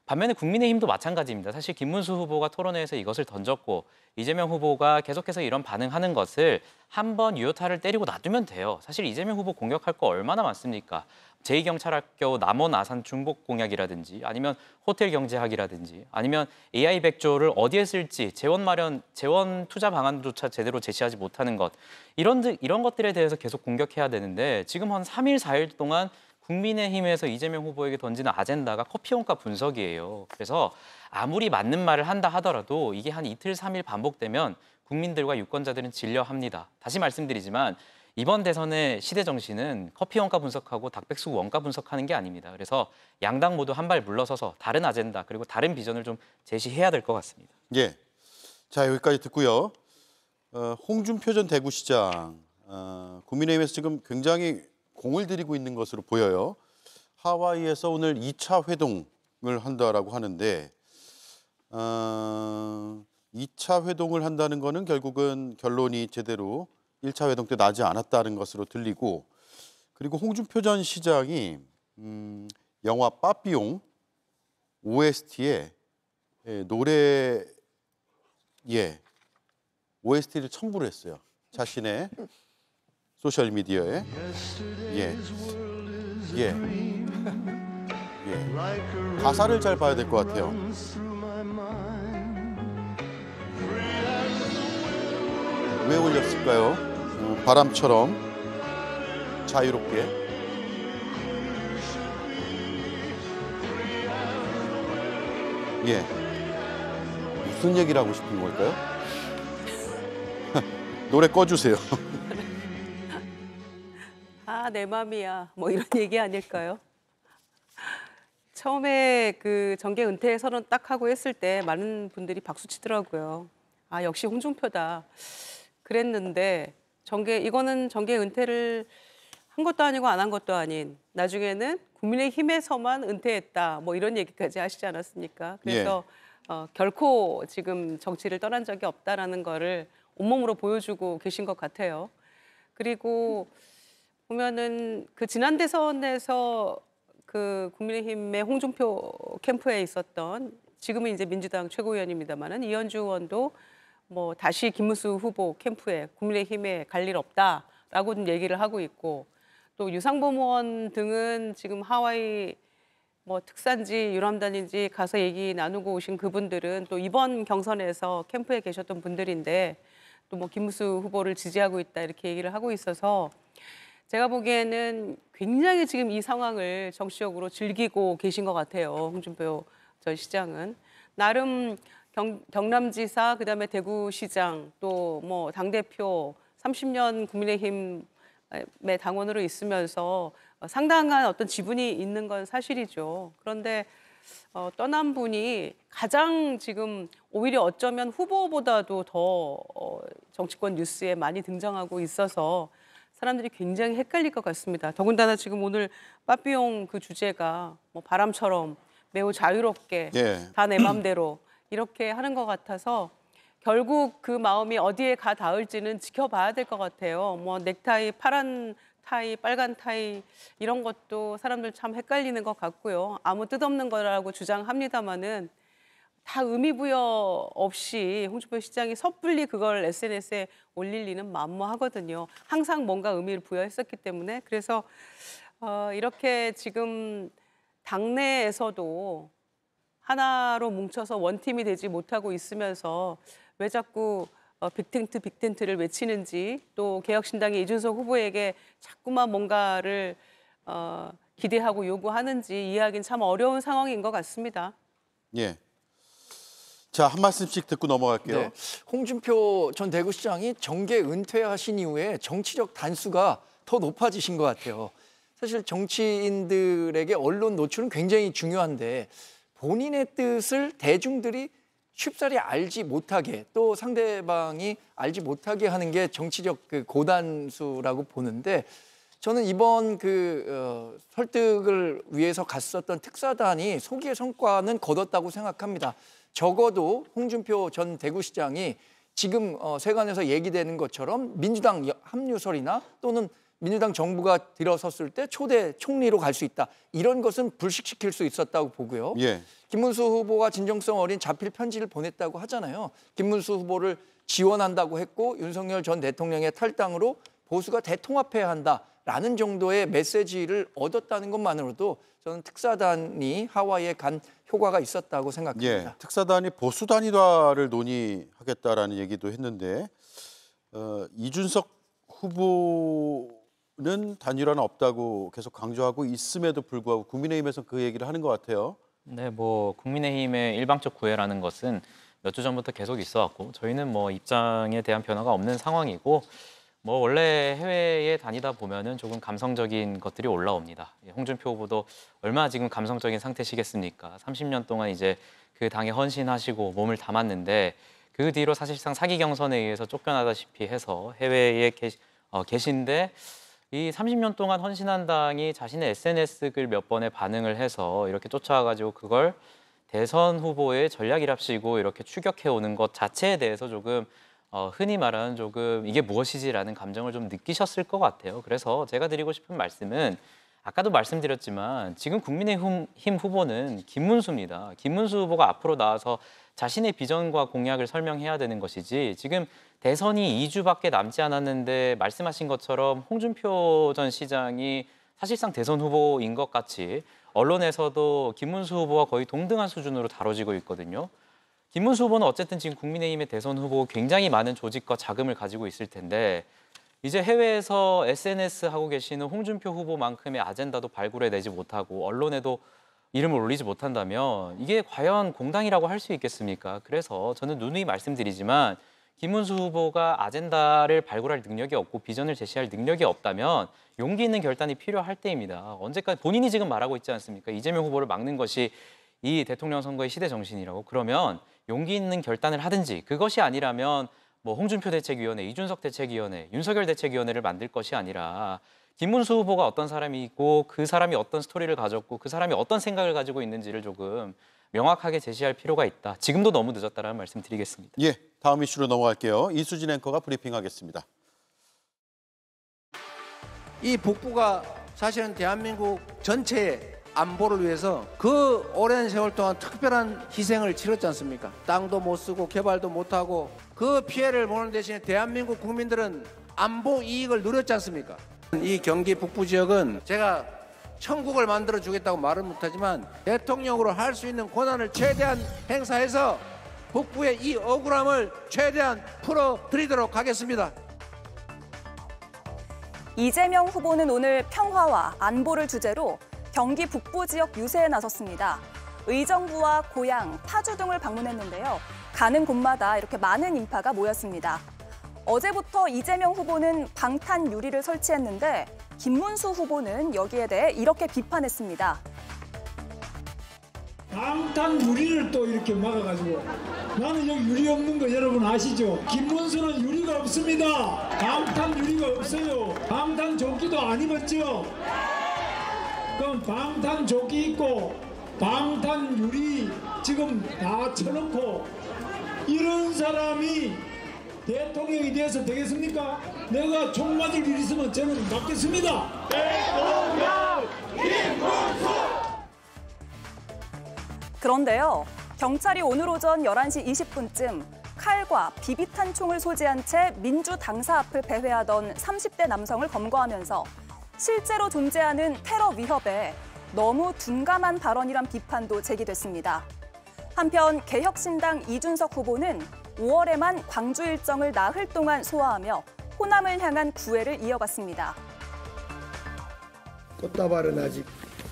반면에 국민의힘도 마찬가지입니다. 사실 김문수 후보가 토론회에서 이것을 던졌고 이재명 후보가 계속해서 이런 반응하는 것을 한번 유효타를 때리고 놔두면 돼요. 사실 이재명 후보 공격할 거 얼마나 많습니까? 제2경찰학교 남원 아산 중복 공약이라든지 아니면 호텔 경제학이라든지 아니면 AI 100조를 어디에 쓸지 재원 투자 방안조차 제대로 제시하지 못하는 것 이런 것들에 대해서 계속 공격해야 되는데 지금 한 3일, 4일 동안 국민의힘에서 이재명 후보에게 던지는 아젠다가 커피 원가 분석이에요. 그래서 아무리 맞는 말을 한다 하더라도 이게 한 이틀, 3일 반복되면 국민들과 유권자들은 질려합니다. 다시 말씀드리지만 이번 대선의 시대 정신은 커피 원가 분석하고 닭백숙 원가 분석하는 게 아닙니다. 그래서 양당 모두 한 발 물러서서 다른 아젠다 그리고 다른 비전을 좀 제시해야 될 것 같습니다. 예, 자 여기까지 듣고요. 홍준표 전 대구시장 국민의힘에서 지금 굉장히 공을 들이고 있는 것으로 보여요. 하와이에서 오늘 2차 회동을 한다라고 하는데 2차 회동을 한다는 거는 결국은 결론이 제대로 1차 회동 때 나지 않았다는 것으로 들리고 그리고 홍준표 전 시장이 영화 빠삐용 OST에 노래 OST를 첨부를 했어요. 자신의 소셜 미디어에 가사를 잘 봐야 될 것 같아요. 왜 올렸을까요? 바람처럼 자유롭게. 무슨 얘기를 하고 싶은 걸까요? 노래 꺼주세요. 내 맘이야. 뭐 이런 얘기 아닐까요? 처음에 그 정계 은퇴 선언 딱 하고 했을 때 많은 분들이 박수 치더라고요. 역시 홍준표다. 그랬는데 이거는 정계 은퇴를 한 것도 아니고 안 한 것도 아닌 나중에는 국민의힘에서만 은퇴했다. 뭐 이런 얘기까지 하시지 않았습니까? 그래서 결코 지금 정치를 떠난 적이 없다라는 거를 온몸으로 보여주고 계신 것 같아요. 그리고 보면은 그 지난 대선에서 그 국민의힘의 홍준표 캠프에 있었던 지금은 이제 민주당 최고위원입니다만은 이현주 의원도 뭐 다시 김문수 후보 캠프에 국민의힘에 갈 일 없다라고 얘기를 하고 있고 또 유상범 의원 등은 지금 하와이 뭐 특산지 유람단인지 가서 얘기 나누고 오신 그분들은 또 이번 경선에서 캠프에 계셨던 분들인데 또 뭐 김문수 후보를 지지하고 있다 이렇게 얘기를 하고 있어서 제가 보기에는 굉장히 지금 이 상황을 정치적으로 즐기고 계신 것 같아요. 홍준표 전 시장은 나름 경남지사 그다음에 대구시장 또 뭐 당대표 30년 국민의힘의 당원으로 있으면서 상당한 어떤 지분이 있는 건 사실이죠. 그런데 떠난 분이 가장 지금 오히려 어쩌면 후보보다도 더 정치권 뉴스에 많이 등장하고 있어서 사람들이 굉장히 헷갈릴 것 같습니다. 더군다나 지금 오늘 빠삐용 그 주제가 뭐 바람처럼 매우 자유롭게 다 내 맘대로 이렇게 하는 것 같아서 결국 그 마음이 어디에 가 닿을지는 지켜봐야 될 것 같아요. 뭐 넥타이, 파란 타이, 빨간 타이 이런 것도 사람들 참 헷갈리는 것 같고요. 아무 뜻없는 거라고 주장합니다마는 다 의미 부여 없이 홍준표 시장이 섣불리 그걸 SNS에 올릴 리는 만무하거든요. 항상 뭔가 의미를 부여했었기 때문에. 그래서 이렇게 지금 당내에서도 하나로 뭉쳐서 원팀이 되지 못하고 있으면서 왜 자꾸 빅텐트를 외치는지, 또 개혁신당의 이준석 후보에게 자꾸만 뭔가를 기대하고 요구하는지 이해하기는 참 어려운 상황인 것 같습니다. 예. 자, 한 말씀씩 듣고 넘어갈게요. 네. 홍준표 전 대구시장이 정계 은퇴하신 이후에 정치적 단수가 더 높아지신 것 같아요. 사실 정치인들에게 언론 노출은 굉장히 중요한데 본인의 뜻을 대중들이 쉽사리 알지 못하게, 또 상대방이 알지 못하게 하는 게 정치적 그 고단수라고 보는데, 저는 이번 설득을 위해서 갔었던 특사단이 소기의 성과는 거뒀다고 생각합니다. 적어도 홍준표 전 대구시장이 지금 세간에서 얘기되는 것처럼 민주당 합류설이나 또는 민주당 정부가 들어섰을 때 초대 총리로 갈 수 있다, 이런 것은 불식시킬 수 있었다고 보고요. 예. 김문수 후보가 진정성 어린 자필 편지를 보냈다고 하잖아요. 김문수 후보를 지원한다고 했고 윤석열 전 대통령의 탈당으로 보수가 대통합해야 한다라는 정도의 메시지를 얻었다는 것만으로도 저는 특사단이 하와이에 간 효과가 있었다고 생각합니다. 예. 특사단이 보수 단일화를 논의하겠다라는 얘기도 했는데 이준석 후보는 단일화는 없다고 계속 강조하고 있음에도 불구하고 국민의힘에서 그 얘기를 하는 것 같아요. 네, 뭐 국민의힘의 일방적 구애라는 것은 몇 주 전부터 계속 있어왔고 저희는 뭐 입장에 대한 변화가 없는 상황이고, 뭐 원래 해외에 다니다 보면은 조금 감성적인 것들이 올라옵니다. 홍준표 후보도 얼마나 지금 감성적인 상태시겠습니까? 30년 동안 이제 그 당에 헌신하시고 몸을 담았는데 그 뒤로 사실상 사기 경선에 의해서 쫓겨나다시피 해서 해외에 계신데, 이 30년 동안 헌신한 당이 자신의 SNS 글 몇 번에 반응을 해서 이렇게 쫓아와가지고 그걸 대선 후보의 전략이랍시고 이렇게 추격해오는 것 자체에 대해서 조금 흔히 말하는 조금 이게 무엇이지라는 감정을 좀 느끼셨을 것 같아요. 그래서 제가 드리고 싶은 말씀은 아까도 말씀드렸지만 지금 국민의힘 후보는 김문수입니다. 김문수 후보가 앞으로 나와서 자신의 비전과 공약을 설명해야 되는 것이지, 지금 대선이 2주밖에 남지 않았는데 말씀하신 것처럼 홍준표 전 시장이 사실상 대선 후보인 것 같이 언론에서도 김문수 후보와 거의 동등한 수준으로 다뤄지고 있거든요. 김문수 후보는 어쨌든 지금 국민의힘의 대선 후보 굉장히 많은 조직과 자금을 가지고 있을 텐데 이제 해외에서 SNS 하고 계시는 홍준표 후보만큼의 아젠다도 발굴해내지 못하고 언론에도 이름을 올리지 못한다면 이게 과연 공당이라고 할 수 있겠습니까? 그래서 저는 누누이 말씀드리지만 김문수 후보가 아젠다를 발굴할 능력이 없고 비전을 제시할 능력이 없다면 용기 있는 결단이 필요할 때입니다. 언제까지 본인이 지금 말하고 있지 않습니까? 이재명 후보를 막는 것이 이 대통령 선거의 시대 정신이라고. 그러면 용기 있는 결단을 하든지, 그것이 아니라면 뭐 홍준표 대책위원회, 이준석 대책위원회, 윤석열 대책위원회를 만들 것이 아니라 김문수 후보가 어떤 사람이 있고 그 사람이 어떤 스토리를 가졌고 그 사람이 어떤 생각을 가지고 있는지를 조금 명확하게 제시할 필요가 있다. 지금도 너무 늦었다라는 말씀 드리겠습니다. 예, 다음 이슈로 넘어갈게요. 이수진 앵커가 브리핑하겠습니다. 이 북부가 사실은 대한민국 전체의 안보를 위해서 그 오랜 세월 동안 특별한 희생을 치렀지 않습니까? 땅도 못 쓰고 개발도 못하고 그 피해를 보는 대신에 대한민국 국민들은 안보 이익을 누렸지 않습니까? 이 경기 북부 지역은 제가 천국을 만들어 주겠다고 말은 못하지만 대통령으로 할 수 있는 권한을 최대한 행사해서 북부의 이 억울함을 최대한 풀어드리도록 하겠습니다. 이재명 후보는 오늘 평화와 안보를 주제로 경기 북부 지역 유세에 나섰습니다. 의정부와 고양, 파주 등을 방문했는데요. 가는 곳마다 이렇게 많은 인파가 모였습니다. 어제부터 이재명 후보는 방탄 유리를 설치했는데 김문수 후보는 여기에 대해 이렇게 비판했습니다. 방탄 유리를 또 이렇게 막아가지고, 나는 여기 유리 없는 거 여러분 아시죠? 김문수는 유리가 없습니다. 방탄 유리가 없어요. 방탄 조끼도 안 입었죠? 그럼 방탄 조끼 입고 방탄 유리 지금 다 쳐놓고 이런 사람이 대통령이 돼서 되겠습니까? 내가 총 맞을 일 있으면 저는 맞겠습니다. 대통령 김문수! 그런데요, 경찰이 오늘 오전 11시 20분쯤 칼과 비비탄 총을 소지한 채 민주당사 앞을 배회하던 30대 남성을 검거하면서 실제로 존재하는 테러 위협에 너무 둔감한 발언이란 비판도 제기됐습니다. 한편 개혁신당 이준석 후보는 5월에만 광주 일정을 나흘 동안 소화하며 호남을 향한 구애를 이어갔습니다. 꽃다발은 아직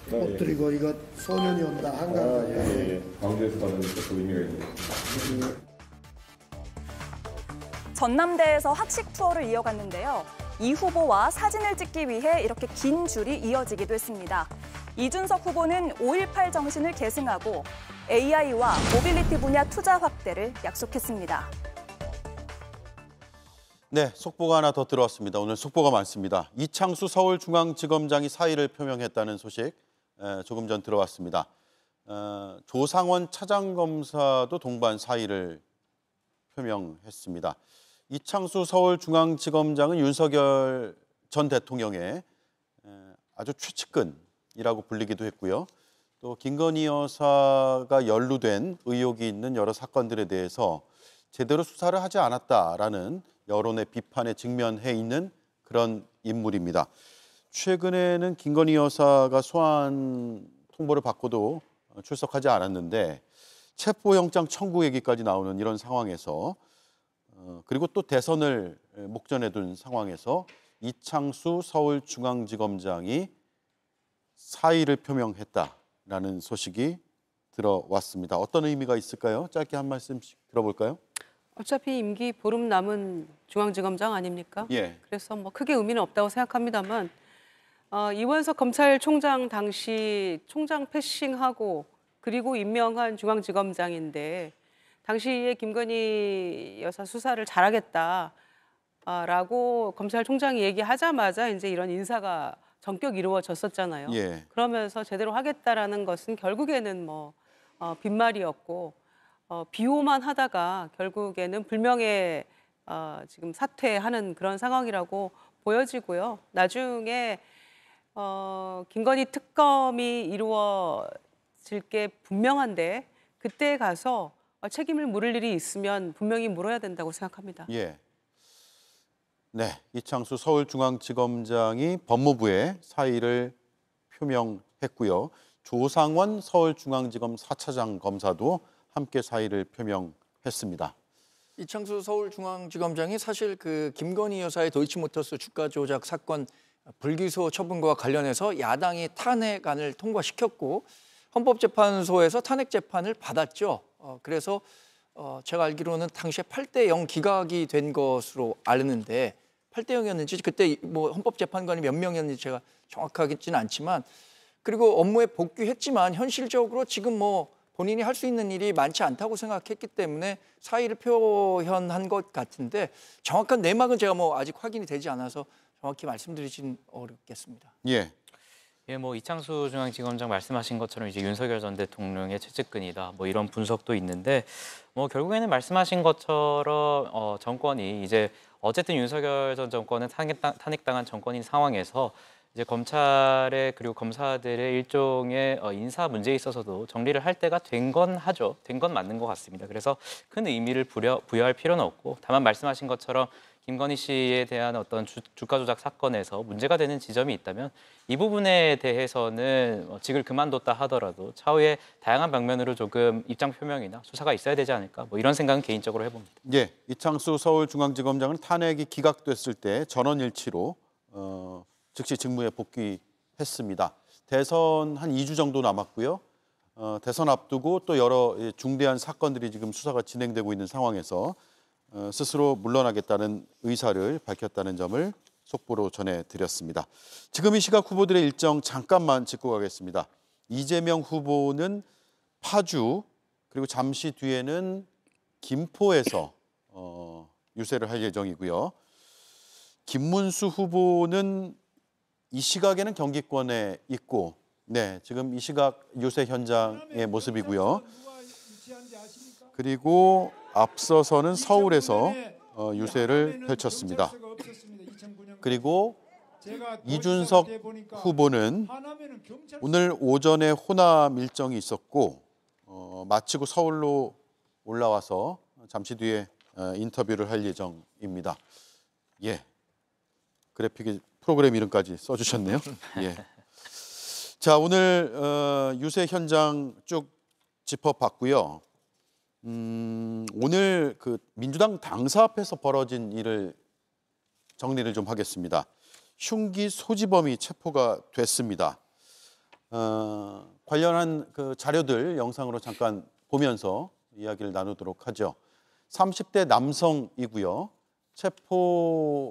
못 드리고 이거 소년이 온다 한가하게. 광주에서 받은 그 의미가 있네요. 전남대에서 학식 투어를 이어갔는데요. 이 후보와 사진을 찍기 위해 이렇게 긴 줄이 이어지기도 했습니다. 이준석 후보는 5.18 정신을 계승하고 AI와 모빌리티 분야 투자 확대를 약속했습니다. 네, 속보가 하나 더 들어왔습니다. 오늘 속보가 많습니다. 이창수 서울중앙지검장이 사의를 표명했다는 소식 조금 전 들어왔습니다. 조상원 차장검사도 동반 사의를 표명했습니다. 이창수 서울중앙지검장은 윤석열 전 대통령의 아주 최측근이라고 불리기도 했고요. 또 김건희 여사가 연루된 의혹이 있는 여러 사건들에 대해서 제대로 수사를 하지 않았다라는 여론의 비판에 직면해 있는 그런 인물입니다. 최근에는 김건희 여사가 소환 통보를 받고도 출석하지 않았는데 체포영장 청구 얘기까지 나오는 이런 상황에서 그리고 또 대선을 목전에 둔 상황에서 이창수 서울중앙지검장이 사의를 표명했다라는 소식이 들어왔습니다. 어떤 의미가 있을까요? 짧게 한 말씀씩 들어볼까요? 어차피 임기 보름 남은 중앙지검장 아닙니까? 예. 그래서 뭐 크게 의미는 없다고 생각합니다만 이원석 검찰총장 당시 총장 패싱하고 그리고 임명한 중앙지검장인데 당시에 김건희 여사 수사를 잘하겠다라고 검찰총장이 얘기하자마자 이제 이런 인사가 전격 이루어졌었잖아요. 예. 그러면서 제대로 하겠다라는 것은 결국에는 뭐 빈말이었고 비호만 하다가 결국에는 불명예 지금 사퇴하는 그런 상황이라고 보여지고요. 나중에 김건희 특검이 이루어질 게 분명한데 그때 가서 책임을 물을 일이 있으면 분명히 물어야 된다고 생각합니다. 예. 네, 이창수 서울중앙지검장이 법무부에 사의를 표명했고요. 조상원 서울중앙지검 4차장 검사도 함께 사의를 표명했습니다. 이창수 서울중앙지검장이 사실 그 김건희 여사의 도이치모터스 주가 조작 사건 불기소 처분과 관련해서 야당이 탄핵안을 통과시켰고 헌법재판소에서 탄핵 재판을 받았죠. 그래서 제가 알기로는 당시에 8대0 기각이 된 것으로 아는데 8대0이었는지 그때 뭐 헌법재판관이 몇 명이었는지 제가 정확하지는 않지만 그리고 업무에 복귀했지만 현실적으로 지금 뭐 본인이 할 수 있는 일이 많지 않다고 생각했기 때문에 사의를 표현한 것 같은데 정확한 내막은 제가 뭐 아직 확인이 되지 않아서 정확히 말씀드리진 어렵겠습니다. 예. 예, 뭐 이창수 중앙지검장 말씀하신 것처럼 이제 윤석열 전 대통령의 최측근이다. 뭐 이런 분석도 있는데 뭐 결국에는 말씀하신 것처럼 정권이 이제 어쨌든 윤석열 전 정권은 탄핵당한 정권인 상황에서 이제 검찰의 그리고 검사들의 일종의 인사 문제에 있어서도 정리를 할 때가 된 건 하죠. 된 건 맞는 것 같습니다. 그래서 큰 의미를 부여할 필요는 없고 다만 말씀하신 것처럼 김건희 씨에 대한 어떤 주가 조작 사건에서 문제가 되는 지점이 있다면 이 부분에 대해서는 직을 그만뒀다 하더라도 차후에 다양한 방면으로 조금 입장 표명이나 수사가 있어야 되지 않을까 뭐 이런 생각은 개인적으로 해봅니다. 예, 이창수 서울중앙지검장은 탄핵이 기각됐을 때 전원일치로 즉시 직무에 복귀했습니다. 대선 한 2주 정도 남았고요. 대선 앞두고 또 여러 중대한 사건들이 지금 수사가 진행되고 있는 상황에서 스스로 물러나겠다는 의사를 밝혔다는 점을 속보로 전해드렸습니다. 지금 이 시각 후보들의 일정 잠깐만 짚고 가겠습니다. 이재명 후보는 파주 그리고 잠시 뒤에는 김포에서 유세를 할 예정이고요. 김문수 후보는 이 시각에는 경기권에 있고 네, 지금 이 시각 유세 현장의 모습이고요. 그리고 앞서서는 서울에서 유세를 펼쳤습니다. 그리고 이준석 후보는 오늘 오전에 호남 일정이 있었고 마치고 서울로 올라와서 잠시 뒤에 인터뷰를 할 예정입니다. 예, 그래픽에 프로그램 이름까지 써주셨네요. 예. 자, 오늘 유세 현장 쭉 짚어봤고요. 오늘 그 민주당 당사 앞에서 벌어진 일을 정리를 좀 하겠습니다. 흉기 소지범이 체포가 됐습니다. 관련한 그 자료들 영상으로 잠깐 보면서 이야기를 나누도록 하죠. 30대 남성이고요. 체포된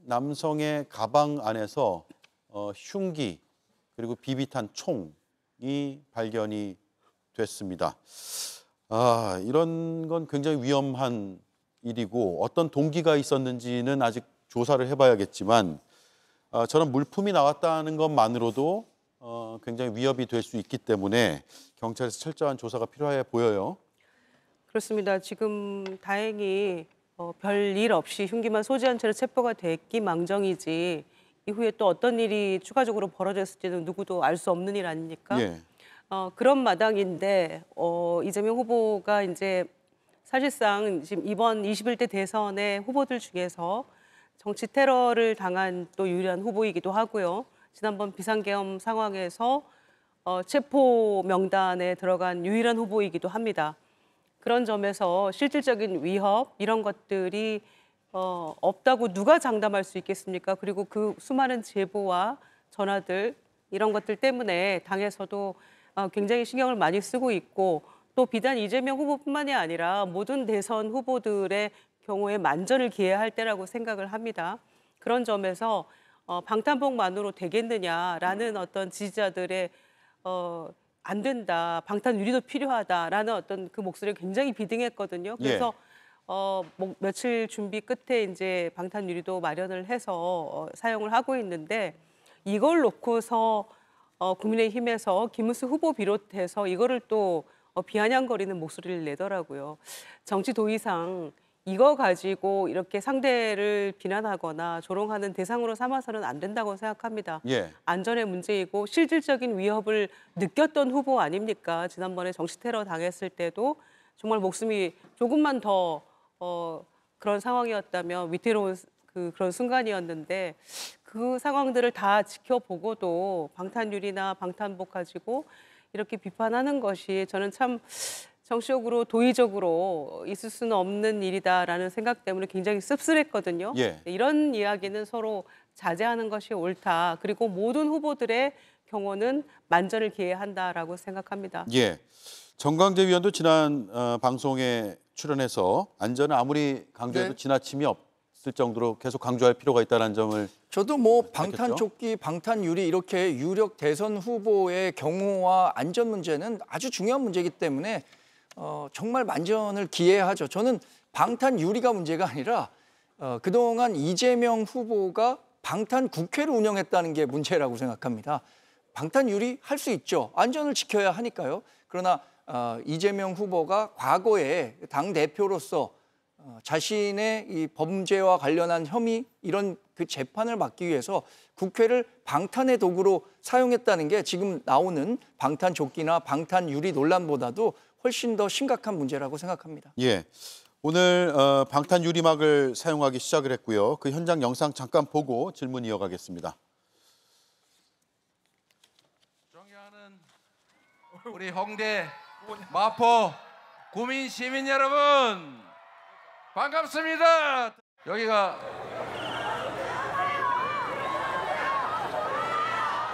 남성의 가방 안에서 흉기 그리고 비비탄 총이 발견이 됐습니다. 이런 건 굉장히 위험한 일이고 어떤 동기가 있었는지는 아직 조사를 해봐야겠지만 저런 물품이 나왔다는 것만으로도 굉장히 위협이 될 수 있기 때문에 경찰에서 철저한 조사가 필요해 보여요. 그렇습니다. 지금 다행히 별일 없이 흉기만 소지한 채로 체포가 됐기망정이지 이후에 또 어떤 일이 추가적으로 벌어졌을지는 누구도 알 수 없는 일 아닙니까? 예. 그런 마당인데 이재명 후보가 이제 사실상 지금 이번 21대 대선의 후보들 중에서 정치 테러를 당한 또 유일한 후보이기도 하고요. 지난번 비상계엄 상황에서 체포 명단에 들어간 유일한 후보이기도 합니다. 그런 점에서 실질적인 위협 이런 것들이 없다고 누가 장담할 수 있겠습니까? 그리고 그 수많은 제보와 전화들 이런 것들 때문에 당에서도 굉장히 신경을 많이 쓰고 있고 또 비단 이재명 후보뿐만이 아니라 모든 대선 후보들의 경우에 만전을 기해야 할 때라고 생각을 합니다. 그런 점에서 방탄복만으로 되겠느냐라는 어떤 지지자들의 안 된다, 방탄 유리도 필요하다라는 어떤 그 목소리가 굉장히 비등했거든요. 그래서 며칠 준비 끝에 이제 방탄 유리도 마련을 해서 사용을 하고 있는데 이걸 놓고서 국민의힘에서 김문수 후보 비롯해서 이거를 또 비아냥거리는 목소리를 내더라고요. 정치 도의상 이거 가지고 이렇게 상대를 비난하거나 조롱하는 대상으로 삼아서는 안 된다고 생각합니다. 예. 안전의 문제이고 실질적인 위협을 느꼈던 후보 아닙니까? 지난번에 정치 테러 당했을 때도 정말 목숨이 조금만 더 그런 상황이었다면 위태로운 그런 순간이었는데 그 상황들을 다 지켜보고도 방탄유리나 방탄복 가지고 이렇게 비판하는 것이 저는 참 정치적으로 도의적으로 있을 수는 없는 일이다라는 생각 때문에 굉장히 씁쓸했거든요. 예. 이런 이야기는 서로 자제하는 것이 옳다. 그리고 모든 후보들의 경우는 만전을 기해야 한다라고 생각합니다. 예. 정광재 위원도 지난 방송에 출연해서 안전은 아무리 강조해도 지나침이 없을 정도로 계속 강조할 필요가 있다는 점을 저도 방탄조끼, 방탄유리 이렇게 유력 대선 후보의 경호와 안전 문제는 아주 중요한 문제이기 때문에 정말 만전을 기해하죠. 저는 방탄유리가 문제가 아니라 그동안 이재명 후보가 방탄국회를 운영했다는 게 문제라고 생각합니다. 방탄유리 할 수 있죠. 안전을 지켜야 하니까요. 그러나 이재명 후보가 과거에 당대표로서 자신의 이 범죄와 관련한 혐의 이런 그 재판을 막기 위해서 국회를 방탄의 도구로 사용했다는 게 지금 나오는 방탄조끼나 방탄유리 논란보다도 훨씬 더 심각한 문제라고 생각합니다. 예. 오늘 방탄유리막을 사용하기 시작을 했고요. 그 현장 영상 잠깐 보고 질문 이어가겠습니다. 존경하는 우리 홍대, 마포, 구민 시민 여러분 반갑습니다. 여기가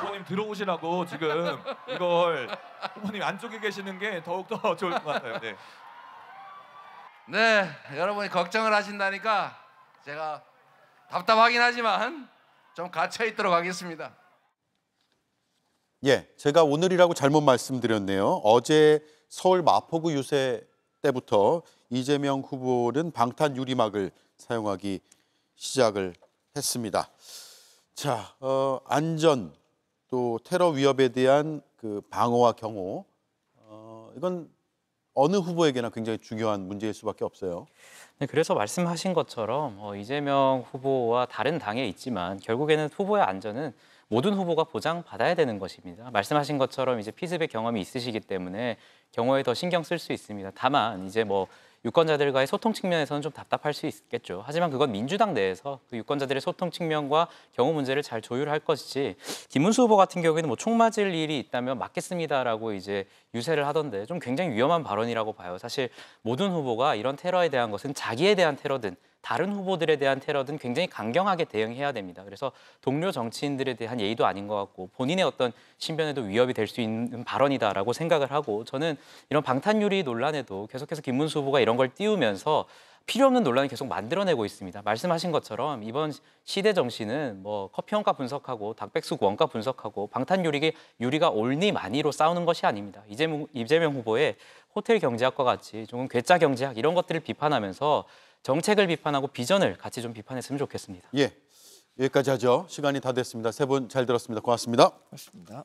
후보님 들어오시라고 지금 이걸 후보님 안쪽에 계시는 게 더욱더 좋을 것 같아요. 네. 네, 여러분이 걱정을 하신다니까 제가 답답하긴 하지만 좀 갇혀 있도록 하겠습니다. 예, 제가 오늘이라고 잘못 말씀드렸네요. 어제 서울 마포구 유세 때부터 이재명 후보는 방탄 유리막을 사용하기 시작을 했습니다. 자, 안전 또 테러 위협에 대한 그 방어와 경호, 이건 어느 후보에게나 굉장히 중요한 문제일 수밖에 없어요. 네, 그래서 말씀하신 것처럼 이재명 후보와 다른 당에 있지만 결국에는 후보의 안전은 모든 후보가 보장받아야 되는 것입니다. 말씀하신 것처럼 이제 피습의 경험이 있으시기 때문에 경호에 더 신경 쓸 수 있습니다. 다만 이제 뭐 유권자들과의 소통 측면에서는 좀 답답할 수 있겠죠. 하지만 그건 민주당 내에서 그 유권자들의 소통 측면과 경호 문제를 잘 조율할 것이지, 김문수 후보 같은 경우에는 뭐 총 맞을 일이 있다면 맞겠습니다라고 이제 유세를 하던데 좀 굉장히 위험한 발언이라고 봐요. 사실 모든 후보가 이런 테러에 대한 것은 자기에 대한 테러든 다른 후보들에 대한 테러든 굉장히 강경하게 대응해야 됩니다. 그래서 동료 정치인들에 대한 예의도 아닌 것 같고 본인의 어떤 신변에도 위협이 될 수 있는 발언이다라고 생각을 하고, 저는 이런 방탄유리 논란에도 계속해서 김문수 후보가 이런 걸 띄우면서 필요 없는 논란을 계속 만들어내고 있습니다. 말씀하신 것처럼 이번 시대 정신은 뭐 커피 원가 분석하고 닭백숙 원가 분석하고 방탄유리가 옳니 많이로 싸우는 것이 아닙니다. 이재명 후보의 호텔 경제학과 같이 조금 괴짜 경제학 이런 것들을 비판하면서 정책을 비판하고 비전을 같이 좀 비판했으면 좋겠습니다. 예, 여기까지 하죠. 시간이 다 됐습니다. 세 분 잘 들었습니다. 고맙습니다. 고맙습니다.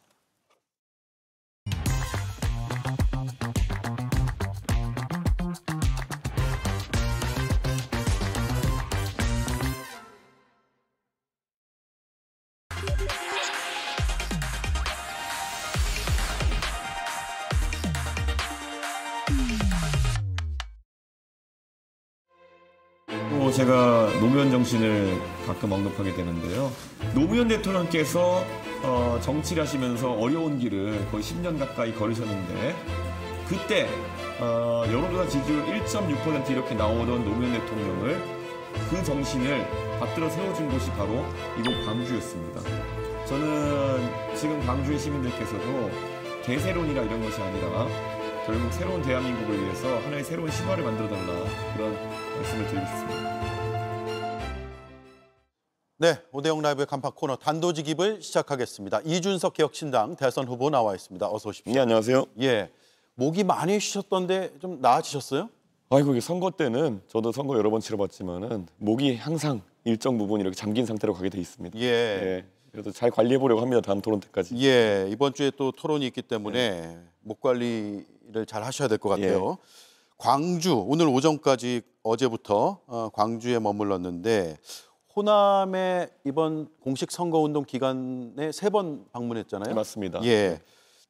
또 제가 노무현 정신을 가끔 언급하게 되는데요. 노무현 대통령께서 정치를 하시면서 어려운 길을 거의 10년 가까이 걸으셨는데, 그때 여론조사 지지율 1.6% 이렇게 나오던 노무현 대통령을, 그 정신을 받들어 세워준 곳이 바로 이곳 광주였습니다. 저는 지금 광주의 시민들께서도 대세론이라 이런 것이 아니라 결국 새로운 대한민국을 위해서 하나의 새로운 신화를 만들어달라, 그런 말씀을 드리고 싶습니다. 네, 오대영 라이브의 간판 코너 단도직입을 시작하겠습니다. 이준석 개혁신당 대선 후보 나와 있습니다. 어서 오십시오. 네, 안녕하세요. 예, 목이 많이 쉬셨던데 좀 나아지셨어요? 아이고, 이게 선거 때는 저도 선거 여러 번 치러봤지만은 목이 항상 일정 부분 이렇게 잠긴 상태로 가게 돼 있습니다. 예. 그래도 잘 관리해 보려고 합니다. 다음 토론 때까지. 예, 이번 주에 또 토론이 있기 때문에 목 관리를 잘 하셔야 될 것 같아요. 광주, 오늘 오전까지 어제부터 광주에 머물렀는데, 호남에 이번 공식 선거운동 기간에 3번 방문했잖아요. 맞습니다. 예,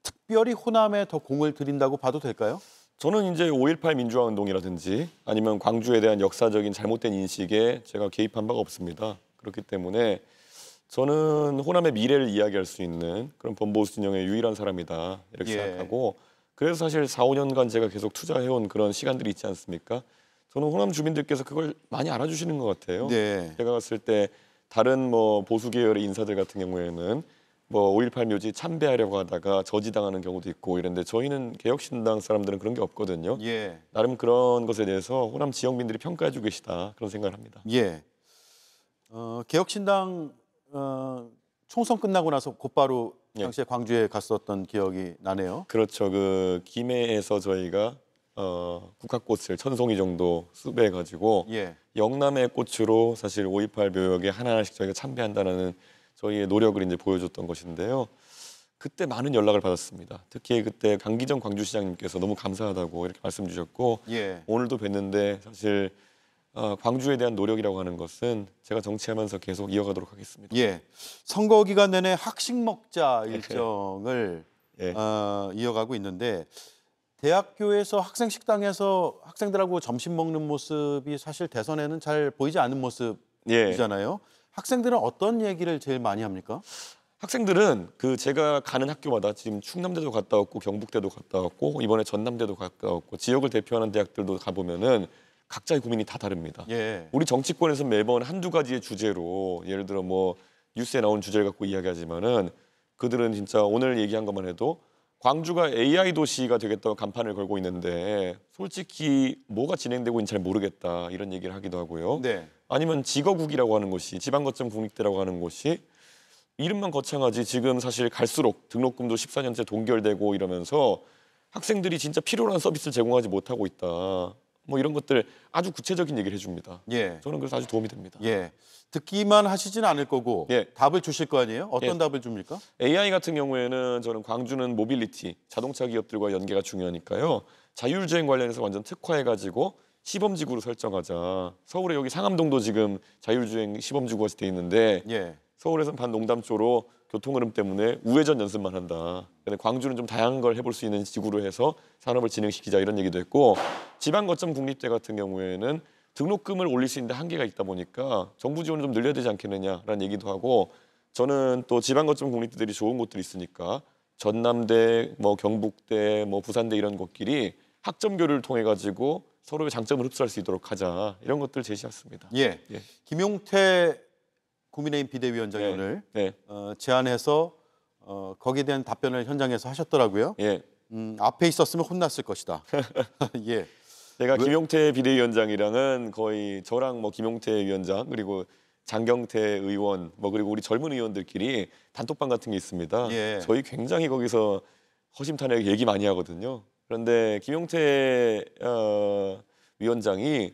특별히 호남에 더 공을 들인다고 봐도 될까요? 저는 이제 5.18 민주화 운동이라든지 아니면 광주에 대한 역사적인 잘못된 인식에 제가 개입한 바가 없습니다. 그렇기 때문에 저는 호남의 미래를 이야기할 수 있는 그런 범보수 진영의 유일한 사람이다, 이렇게 생각하고, 그래서 사실 4, 5년간 제가 계속 투자해온 그런 시간들이 있지 않습니까? 저는 호남 주민들께서 그걸 많이 알아주시는 것 같아요. 네. 제가 갔을 때 다른 뭐 보수 계열의 인사들 같은 경우에는 뭐 5.18 묘지 참배하려고 하다가 저지당하는 경우도 있고 이런데, 저희는 개혁신당 사람들은 그런 게 없거든요. 예. 나름 그런 것에 대해서 호남 지역민들이 평가해주고 계시다, 그런 생각을 합니다. 예. 개혁신당 총선 끝나고 나서 곧바로 당시에 광주에 갔었던 기억이 나네요. 그렇죠. 그 김해에서 저희가 국화꽃을 1000송이 정도 수배해가지고 영남의 꽃으로 사실 5.18 묘역에 하나하나씩 저희가 참배한다는 저희의 노력을 이제 보여줬던 것인데요. 그때 많은 연락을 받았습니다. 특히 그때 강기정 광주시장님께서 너무 감사하다고 이렇게 말씀 주셨고, 오늘도 뵀는데 사실 광주에 대한 노력이라고 하는 것은 제가 정치하면서 계속 이어가도록 하겠습니다. 예, 선거 기간 내내 학식 먹자 일정을 이어가고 있는데, 대학교에서 학생 식당에서 학생들하고 점심 먹는 모습이 사실 대선에는 잘 보이지 않는 모습이잖아요. 학생들은 어떤 얘기를 제일 많이 합니까? 학생들은 그 제가 가는 학교마다 지금 충남대도 갔다 왔고 경북대도 갔다 왔고 이번에 전남대도 갔다 왔고 지역을 대표하는 대학들도 가보면은 각자의 고민이 다 다릅니다. 우리 정치권에서 매번 한두 가지의 주제로, 예를 들어 뭐 뉴스에 나온 주제를 갖고 이야기하지만은 그들은 진짜 오늘 얘기한 것만 해도 광주가 AI 도시가 되겠다고 간판을 걸고 있는데 솔직히 뭐가 진행되고 있는지 잘 모르겠다, 이런 얘기를 하기도 하고요. 아니면 지거국이라고 하는 곳이, 지방거점 국립대라고 하는 곳이 이름만 거창하지 지금 사실 갈수록 등록금도 14년째 동결되고 이러면서 학생들이 진짜 필요한 서비스를 제공하지 못하고 있다, 뭐 이런 것들 아주 구체적인 얘기를 해줍니다. 저는 그래서 아주 도움이 됩니다. 듣기만 하시진 않을 거고 답을 주실 거 아니에요? 어떤 답을 줍니까? AI 같은 경우에는 저는 광주는 모빌리티, 자동차 기업들과 연계가 중요하니까요. 자율주행 관련해서 완전 특화해가지고 시범지구로 설정하자. 서울에 여기 상암동도 지금 자율주행 시범지구가 돼 있는데 서울에서는 반농담조로 교통 흐름 때문에 우회전 연습만 한다. 근데 광주는 좀 다양한 걸 해볼 수 있는 지구로 해서 산업을 진행시키자 이런 얘기도 했고 지방 거점 국립대 같은 경우에는 등록금을 올릴 수 있는데 한계가 있다 보니까 정부 지원을 좀 늘려야 되지 않겠느냐라는 얘기도 하고 저는 또 지방 거점 국립대들이 좋은 곳들이 있으니까 전남대, 뭐 경북대, 뭐 부산대 이런 곳끼리 학점 교류를 통해 가지고 서로의 장점을 흡수할 수 있도록 하자 이런 것들 제시했습니다. 예. 예. 김용태 국민의힘 비대위원장이 네. 오늘 네. 제안해서 거기에 대한 답변을 현장에서 하셨더라고요. 예. 앞에 있었으면 혼났을 것이다. 예. 제가 김용태 비대위원장이랑은 거의 저랑 뭐 김용태 위원장 그리고 장경태 의원 뭐 그리고 우리 젊은 의원들끼리 단톡방 같은 게 있습니다. 예. 저희 굉장히 거기서 허심탄회하게 얘기 많이 하거든요. 그런데 김용태 위원장이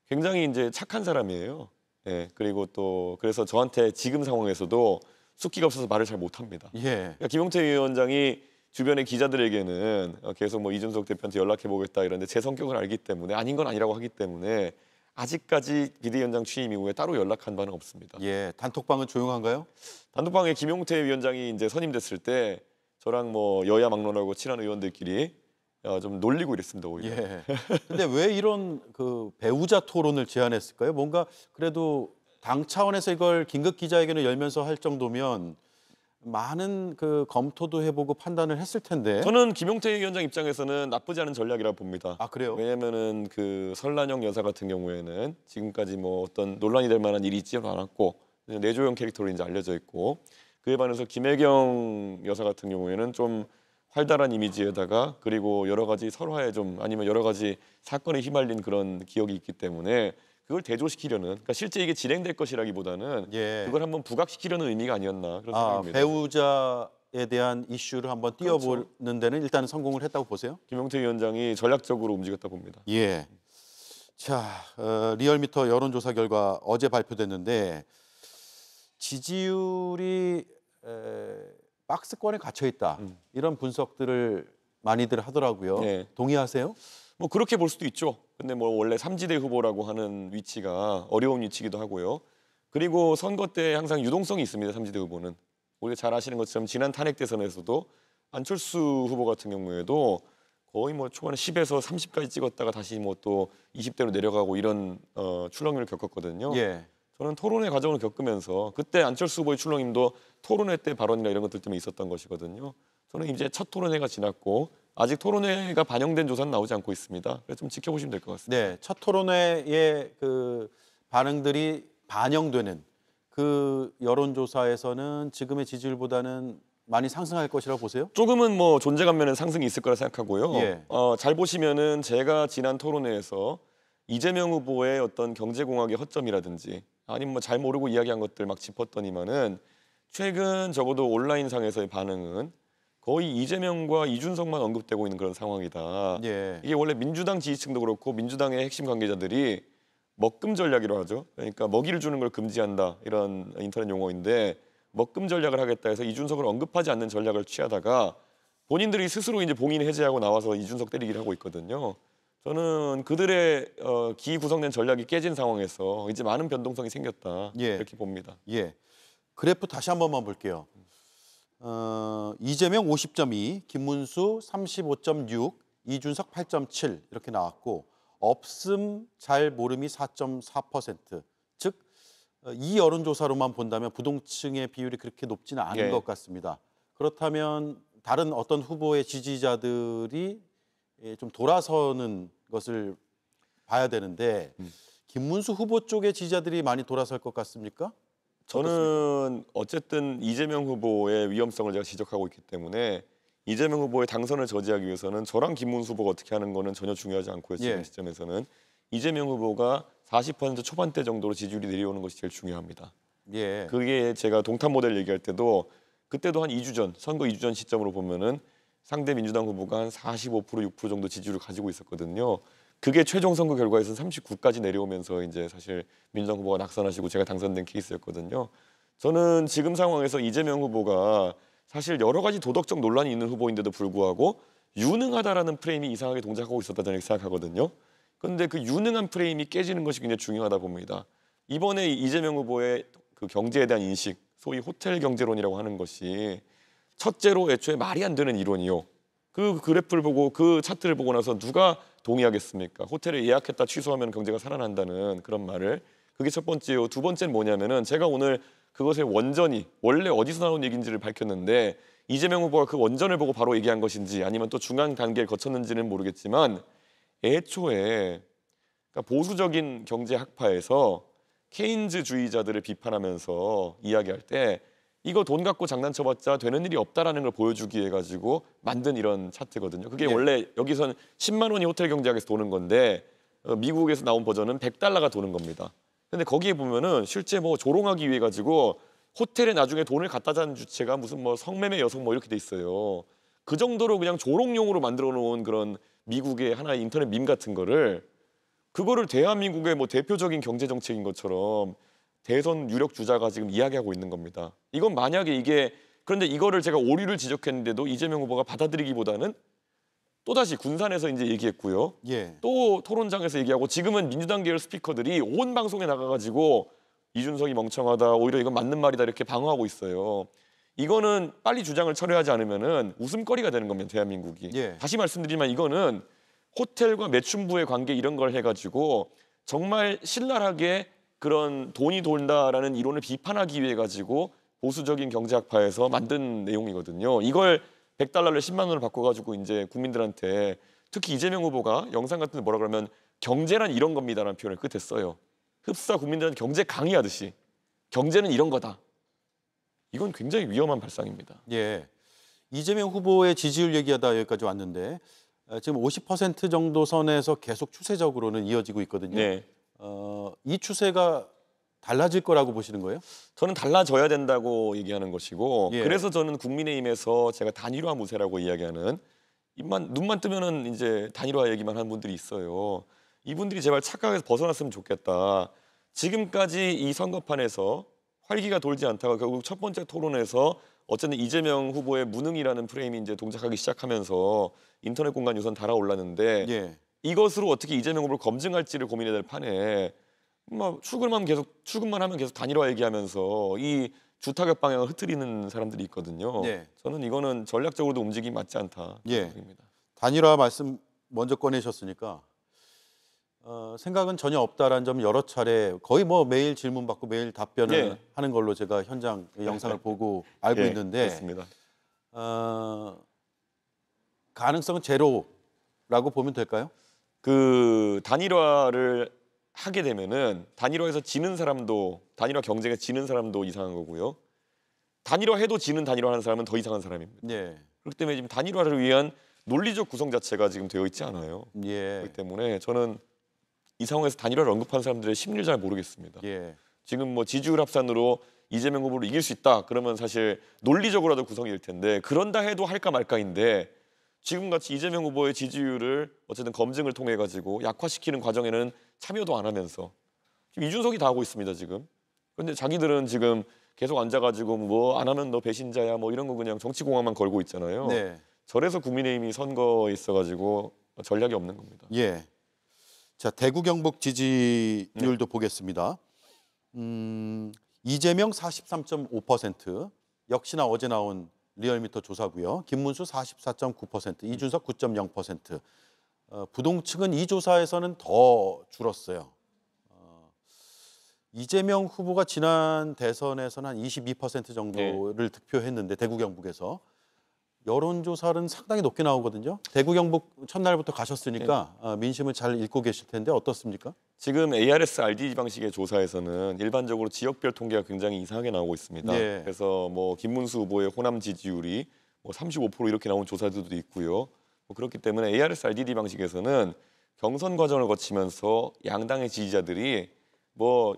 굉장히 이제 착한 사람이에요. 예. 그리고 또 그래서 저한테 지금 상황에서도 숫기가 없어서 말을 잘 못합니다. 예. 그러니까 김용태 위원장이 주변의 기자들에게는 계속 뭐 이준석 대표한테 연락해보겠다 이런데 제 성격을 알기 때문에 아닌 건 아니라고 하기 때문에 아직까지 비대위원장 취임 이후에 따로 연락한 바는 없습니다. 예. 단톡방은 조용한가요? 단톡방에 김용태 위원장이 이제 선임됐을 때 저랑 뭐 여야 막론하고 친한 의원들끼리 좀 놀리고 이랬습니다 오히려. 예. 근데 왜 이런 그 배우자 토론을 제안했을까요? 뭔가 그래도 당 차원에서 이걸 긴급 기자회견을 열면서 할 정도면 많은 그 검토도 해보고 판단을 했을 텐데. 저는 김용태 위원장 입장에서는 나쁘지 않은 전략이라고 봅니다. 아 그래요? 왜냐면은 그 설란영 여사 같은 경우에는 지금까지 뭐 어떤 논란이 될 만한 일이 있지는 않았고 내조형 캐릭터로 이제 알려져 있고 그에 반해서 김혜경 여사 같은 경우에는 좀 활달한 이미지에다가 그리고 여러 가지 설화에 좀 아니면 여러 가지 사건에 휘말린 그런 기억이 있기 때문에 그걸 대조시키려는 그러니까 실제 이게 진행될 것이라기보다는 예. 그걸 한번 부각시키려는 의미가 아니었나 그런 생각입니다. 배우자에 대한 이슈를 한번 띄워보는 그렇죠. 데는 일단은 성공을 했다고 보세요? 김용태 위원장이 전략적으로 움직였다 봅니다. 예. 자, 리얼미터 여론조사 결과 어제 발표됐는데 지지율이 박스권에 갇혀 있다 이런 분석들을 많이들 하더라고요. 네. 동의하세요? 뭐 그렇게 볼 수도 있죠. 근데 뭐 원래 삼지대 후보라고 하는 위치가 어려운 위치기도 하고요. 그리고 선거 때 항상 유동성이 있습니다. 삼지대 후보는. 우리가 잘 아시는 것처럼 지난 탄핵 대선에서도 안철수 후보 같은 경우에도 거의 뭐 초반에 10에서 30까지 찍었다가 다시 뭐 또 20대로 내려가고 이런 출렁임을 겪었거든요. 예. 저는 토론회 과정을 겪으면서 그때 안철수 후보의 출렁임도 토론회 때 발언이나 이런 것들 때문에 있었던 것이거든요. 저는 이제 첫 토론회가 지났고 아직 토론회가 반영된 조사는 나오지 않고 있습니다. 그래서 좀 지켜보시면 될 것 같습니다. 네, 첫 토론회의 그 반응들이 반영되는 그 여론조사에서는 지금의 지지율보다는 많이 상승할 것이라고 보세요? 조금은 뭐 존재감 면에 상승이 있을 거라 생각하고요. 예. 잘 보시면은 제가 지난 토론회에서 이재명 후보의 어떤 경제공학의 허점이라든지 아니면 뭐 잘 모르고 이야기한 것들 막 짚었더니만은 최근 적어도 온라인상에서의 반응은 거의 이재명과 이준석만 언급되고 있는 그런 상황이다. 예. 이게 원래 민주당 지지층도 그렇고 민주당의 핵심 관계자들이 먹금 전략이라고 하죠. 그러니까 먹이를 주는 걸 금지한다 이런 인터넷 용어인데 먹금 전략을 하겠다 해서 이준석을 언급하지 않는 전략을 취하다가 본인들이 스스로 이제 봉인 해제하고 나와서 이준석 때리기를 하고 있거든요. 저는 그들의 기구성된 전략이 깨진 상황에서 이제 많은 변동성이 생겼다 예. 이렇게 봅니다. 예. 그래프 다시 한 번만 볼게요. 이재명 50.2, 김문수 35.6, 이준석 8.7 이렇게 나왔고 없음, 잘 모름이 4.4%. 즉 이 여론조사로만 본다면 부동층의 비율이 그렇게 높지는 않은 예. 것 같습니다. 그렇다면 다른 어떤 후보의 지지자들이 좀 돌아서는 것을 봐야 되는데 김문수 후보 쪽의 지지자들이 많이 돌아설 것 같습니까? 저는 어쨌든 이재명 후보의 위험성을 제가 지적하고 있기 때문에 이재명 후보의 당선을 저지하기 위해서는 저랑 김문수 후보가 어떻게 하는 거는 전혀 중요하지 않고요. 지금 예. 시점에서는 이재명 후보가 40% 초반대 정도로 지지율이 내려오는 것이 제일 중요합니다. 예. 그게 제가 동탄 모델 얘기할 때도 그때도 한 2주 전, 선거 2주 전 시점으로 보면은 상대 민주당 후보가 한 45%, 6% 정도 지지율을 가지고 있었거든요. 그게 최종 선거 결과에서는 39까지 내려오면서 이제 사실 민주당 후보가 낙선하시고 제가 당선된 케이스였거든요. 저는 지금 상황에서 이재명 후보가 사실 여러 가지 도덕적 논란이 있는 후보인데도 불구하고 유능하다라는 프레임이 이상하게 동작하고 있었다 저는 생각하거든요. 그런데 그 유능한 프레임이 깨지는 것이 굉장히 중요하다 봅니다. 이번에 이재명 후보의 그 경제에 대한 인식, 소위 호텔 경제론이라고 하는 것이 첫째로 애초에 말이 안 되는 이론이요. 그 그래프를 보고 그 차트를 보고 나서 누가 동의하겠습니까? 호텔에 예약했다 취소하면 경제가 살아난다는 그런 말을. 그게 첫 번째요. 두 번째는 뭐냐면은 제가 오늘 그것의 원전이 원래 어디서 나온 얘기인지를 밝혔는데 이재명 후보가 그 원전을 보고 바로 얘기한 것인지 아니면 또 중앙 단계를 거쳤는지는 모르겠지만 애초에 그러니까 보수적인 경제 학파에서 케인즈주의자들을 비판하면서 이야기할 때 이거 돈 갖고 장난쳐봤자 되는 일이 없다라는 걸 보여주기 위해 가지고 만든 이런 차트거든요. 그게 원래 여기선 10만 원이 호텔 경제학에서 도는 건데 미국에서 나온 버전은 100달러가 도는 겁니다. 근데 거기에 보면은 실제 뭐 조롱하기 위해 가지고 호텔에 나중에 돈을 갖다 자는 주체가 무슨 뭐 성매매 여성 뭐 이렇게 돼 있어요. 그 정도로 그냥 조롱용으로 만들어 놓은 그런 미국의 하나의 인터넷 밈 같은 거를 그거를 대한민국의 뭐 대표적인 경제 정책인 것처럼 대선 유력 주자가 지금 이야기하고 있는 겁니다. 이건 만약에 이게 그런데 이거를 제가 오류를 지적했는데도 이재명 후보가 받아들이기보다는 또다시 군산에서 이제 얘기했고요. 또 토론장에서 얘기하고 지금은 민주당 계열 스피커들이 온 방송에 나가가지고 이준석이 멍청하다, 오히려 이건 맞는 말이다 이렇게 방어하고 있어요. 이거는 빨리 주장을 철회하지 않으면은 웃음거리가 되는 겁니다, 대한민국이. 다시 말씀드리지만 이거는 호텔과 매춘부의 관계 이런 걸 해가지고 정말 신랄하게 그런 돈이 돈다라는 이론을 비판하기 위해 가지고 보수적인 경제학파에서 만든 내용이거든요. 이걸 100달러를 10만 원을 바꿔가지고 이제 국민들한테 특히 이재명 후보가 영상 같은 데 뭐라 그러면 경제란 이런 겁니다라는 표현을 끝에 써요. 흡사 국민들한테 경제 강의하듯이 경제는 이런 거다. 이건 굉장히 위험한 발상입니다. 이재명 후보의 지지율 얘기하다 여기까지 왔는데 지금 50% 정도 선에서 계속 추세적으로는 이어지고 있거든요. 이 추세가 달라질 거라고 보시는 거예요? 저는 달라져야 된다고 얘기하는 것이고 그래서 저는 국민의힘에서 제가 단일화 무쇠라고 이야기하는 눈만 뜨면은 이제 단일화 얘기만 하는 분들이 있어요. 이분들이 제발 착각에서 벗어났으면 좋겠다. 지금까지 이 선거판에서 활기가 돌지 않다가 결국 첫 번째 토론에서 어쨌든 이재명 후보의 무능이라는 프레임이 이제 동작하기 시작하면서 인터넷 공간 유선 달아올랐는데 이것으로 어떻게 이재명 후보를 검증할지를 고민해야 될 판에 막 출근만 하면 계속 단일화 얘기하면서 이 주타격 방향을 흐트리는 사람들이 있거든요. 저는 이거는 전략적으로도 움직임이 맞지 않다 생각합니다. 단일화 말씀 먼저 꺼내셨으니까 생각은 전혀 없다라는 점 여러 차례 거의 뭐 매일 질문 받고 매일 답변을 하는 걸로 제가 현장 영상을 보고 알고 있는데 그렇습니다. 가능성은 제로라고 보면 될까요? 그 단일화를 하게 되면은 단일화에서 지는 사람도 단일화 경쟁에 지는 사람도 이상한 거고요. 단일화해도 지는 단일화하는 사람은 더 이상한 사람입니다. 그렇기 때문에 지금 단일화를 위한 논리적 구성 자체가 지금 되어 있지 않아요. 그렇기 때문에 저는 이 상황에서 단일화를 언급하는 사람들의 심리를 잘 모르겠습니다. 지금 뭐 지지율 합산으로 이재명 후보를 이길 수 있다 그러면 사실 논리적으로라도 구성이 될 텐데 그런다 해도 할까 말까인데 지금같이 이재명 후보의 지지율을 어쨌든 검증을 통해 가지고 약화시키는 과정에는 참여도 안 하면서 지금 이준석이 다 하고 있습니다 지금. 그런데 자기들은 지금 계속 앉아가지고 뭐 안 하면 너 배신자야 뭐 이런 거 그냥 정치공학만 걸고 있잖아요. 저래서 국민의힘이 선거에 있어가지고 전략이 없는 겁니다. 자, 대구 경북 지지율도 보겠습니다. 이재명 43.5%, 역시나 어제 나온 리얼미터 조사고요. 김문수 44.9%, 이준석 9.0%. 부동층은 이 조사에서는 더 줄었어요. 이재명 후보가 지난 대선에서는 한 22% 정도를 득표했는데 대구 경북에서 여론조사는 상당히 높게 나오거든요. 대구 경북 첫날부터 가셨으니까 민심을 잘 읽고 계실 텐데 어떻습니까? 지금 ARS RDD 방식의 조사에서는 일반적으로 지역별 통계가 굉장히 이상하게 나오고 있습니다. 그래서 뭐 김문수 후보의 호남 지지율이 뭐 35% 이렇게 나온 조사들도 있고요. 뭐 그렇기 때문에 ARS RDD 방식에서는 경선 과정을 거치면서 양당의 지지자들이 뭐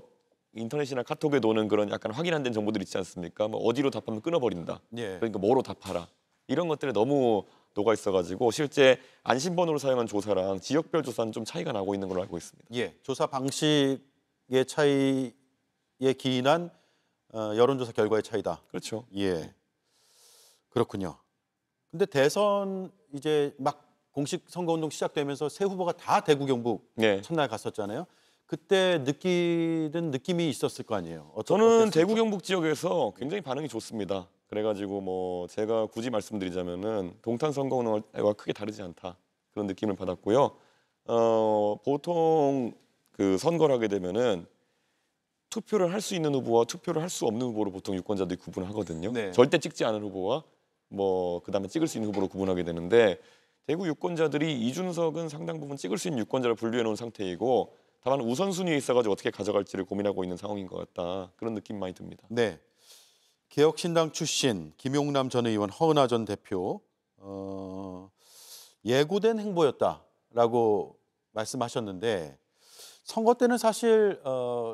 인터넷이나 카톡에 도는 그런 약간 확인 안 된 정보들 있지 않습니까? 뭐 어디로 답하면 끊어버린다. 그러니까 뭐로 답하라. 이런 것들에 너무 녹아 있어가지고 실제 안심번호를 사용한 조사랑 지역별 조사는 좀 차이가 나고 있는 걸로 알고 있습니다. 조사 방식의 차이에 기인한 여론조사 결과의 차이다. 그렇죠. 그렇군요. 근데 대선 이제 막 공식 선거운동 시작되면서 새 후보가 다 대구 경북 첫날 갔었잖아요. 그때 느끼는 느낌이 있었을 거 아니에요. 저는 어땠습니까? 대구 경북 지역에서 굉장히 반응이 좋습니다. 그래가지고 뭐 제가 굳이 말씀드리자면은 동탄 선거 운동과 크게 다르지 않다 그런 느낌을 받았고요. 보통 그 선거를 하게 되면은 투표를 할 수 있는 후보와 투표를 할 수 없는 후보로 보통 유권자들이 구분을 하거든요. 네. 절대 찍지 않은 후보와 뭐 그다음에 찍을 수 있는 후보로 구분하게 되는데 대구 유권자들이 이준석은 상당 부분 찍을 수 있는 유권자를 분류해 놓은 상태이고 다만 우선순위에 있어가지고 어떻게 가져갈지를 고민하고 있는 상황인 것 같다. 그런 느낌 많이 듭니다. 네. 개혁신당 출신 김용남 전 의원, 허은하 전 대표 예고된 행보였다라고 말씀하셨는데 선거 때는 사실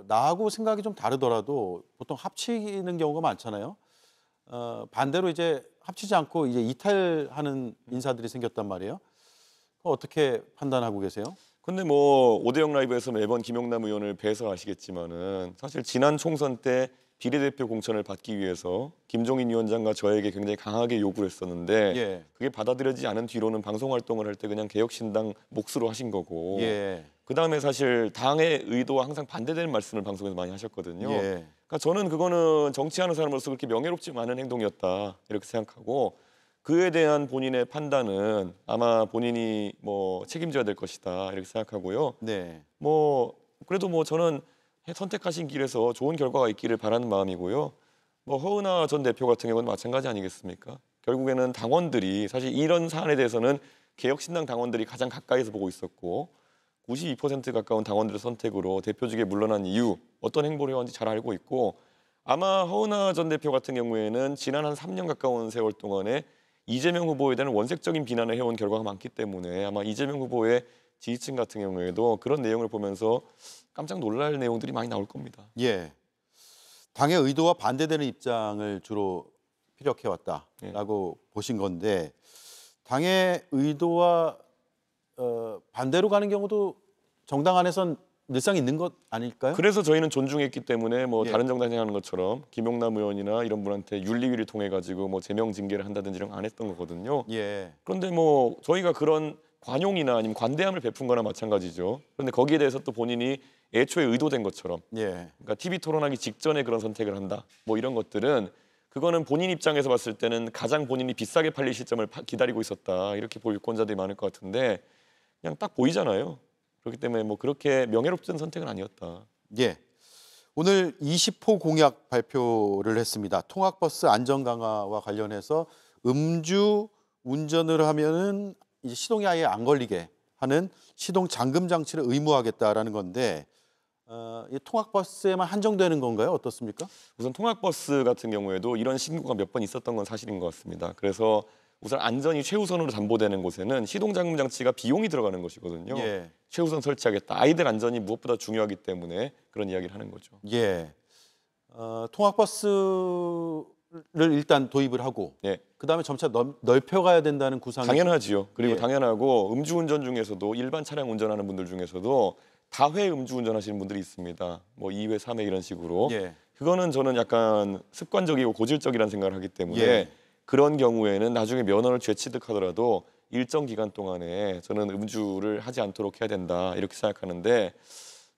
나하고 생각이 좀 다르더라도 보통 합치는 경우가 많잖아요. 반대로 이제 합치지 않고 이제 이탈하는 인사들이 생겼단 말이에요. 어떻게 판단하고 계세요? 근데 뭐 오대영 라이브에서 매번 김용남 의원을 배서 아시겠지만은 사실 지난 총선 때 비례대표 공천을 받기 위해서 김종인 위원장과 저에게 굉장히 강하게 요구를 했었는데 예. 그게 받아들여지지 않은 뒤로는 방송 활동을 할 때 그냥 개혁신당 몫으로 하신 거고 예. 그다음에 사실 당의 의도와 항상 반대되는 말씀을 방송에서 많이 하셨거든요. 예. 그러니까 저는 그거는 정치하는 사람으로서 그렇게 명예롭지 않은 행동이었다 이렇게 생각하고 그에 대한 본인의 판단은 아마 본인이 뭐 책임져야 될 것이다 이렇게 생각하고요. 네. 뭐 그래도 뭐 저는 선택하신 길에서 좋은 결과가 있기를 바라는 마음이고요. 뭐 허은하 전 대표 같은 경우는 마찬가지 아니겠습니까? 결국에는 당원들이 사실 이런 사안에 대해서는 개혁신당 당원들이 가장 가까이서 보고 있었고 92% 가까운 당원들의 선택으로 대표직에 물러난 이유, 어떤 행보를 해왔는지 잘 알고 있고 아마 허은하 전 대표 같은 경우에는 지난 한 3년 가까운 세월 동안에 이재명 후보에 대한 원색적인 비난을 해온 결과가 많기 때문에 아마 이재명 후보의 지지층 같은 경우에도 그런 내용을 보면서 깜짝 놀랄 내용들이 많이 나올 겁니다. 예. 당의 의도와 반대되는 입장을 주로 피력해왔다라고 보신 건데 당의 의도와 반대로 가는 경우도 정당 안에선 늘상 있는 것 아닐까요? 그래서 저희는 존중했기 때문에 뭐 예. 다른 정당이 하는 것처럼 김용남 의원이나 이런 분한테 윤리위를 통해 가지고 뭐 제명 징계를 한다든지 이런 거 안 했던 거거든요. 예. 그런데 뭐 저희가 그런 관용이나 아니면 관대함을 베푼 거나 마찬가지죠. 그런데 거기에 대해서 또 본인이 애초에 의도된 것처럼 예. 그러니까 TV 토론하기 직전에 그런 선택을 한다. 뭐 이런 것들은 그거는 본인 입장에서 봤을 때는 가장 본인이 비싸게 팔릴 시점을 기다리고 있었다. 이렇게 볼 유권자들이 많을 것 같은데 그냥 딱 보이잖아요. 그렇기 때문에 뭐 그렇게 명예롭던 선택은 아니었다. 예. 오늘 20호 공약 발표를 했습니다. 통학버스 안전 강화와 관련해서 음주 운전을 하면은 이제 시동이 아예 안 걸리게 하는 시동 잠금 장치를 의무화하겠다라는 건데 이 통학버스에만 한정되는 건가요? 어떻습니까? 우선 통학버스 같은 경우에도 이런 신고가 몇 번 있었던 건 사실인 것 같습니다. 그래서 우선 안전이 최우선으로 담보되는 곳에는 시동 잠금 장치가 비용이 들어가는 것이거든요. 예. 최우선 설치하겠다. 아이들 안전이 무엇보다 중요하기 때문에 그런 이야기를 하는 거죠. 예. 통학버스를 일단 도입을 하고 예. 그다음에 점차 넓혀가야 된다는 구상이 당연하지요. 그리고 예. 당연하고 음주운전 중에서도 일반 차량 운전하는 분들 중에서도 다회 음주운전 하시는 분들이 있습니다. 뭐 2회, 3회 이런 식으로. 예. 그거는 저는 약간 습관적이고 고질적이라는 생각을 하기 때문에 예. 그런 경우에는 나중에 면허를 재취득하더라도 일정 기간 동안에 저는 음주를 하지 않도록 해야 된다 이렇게 생각하는데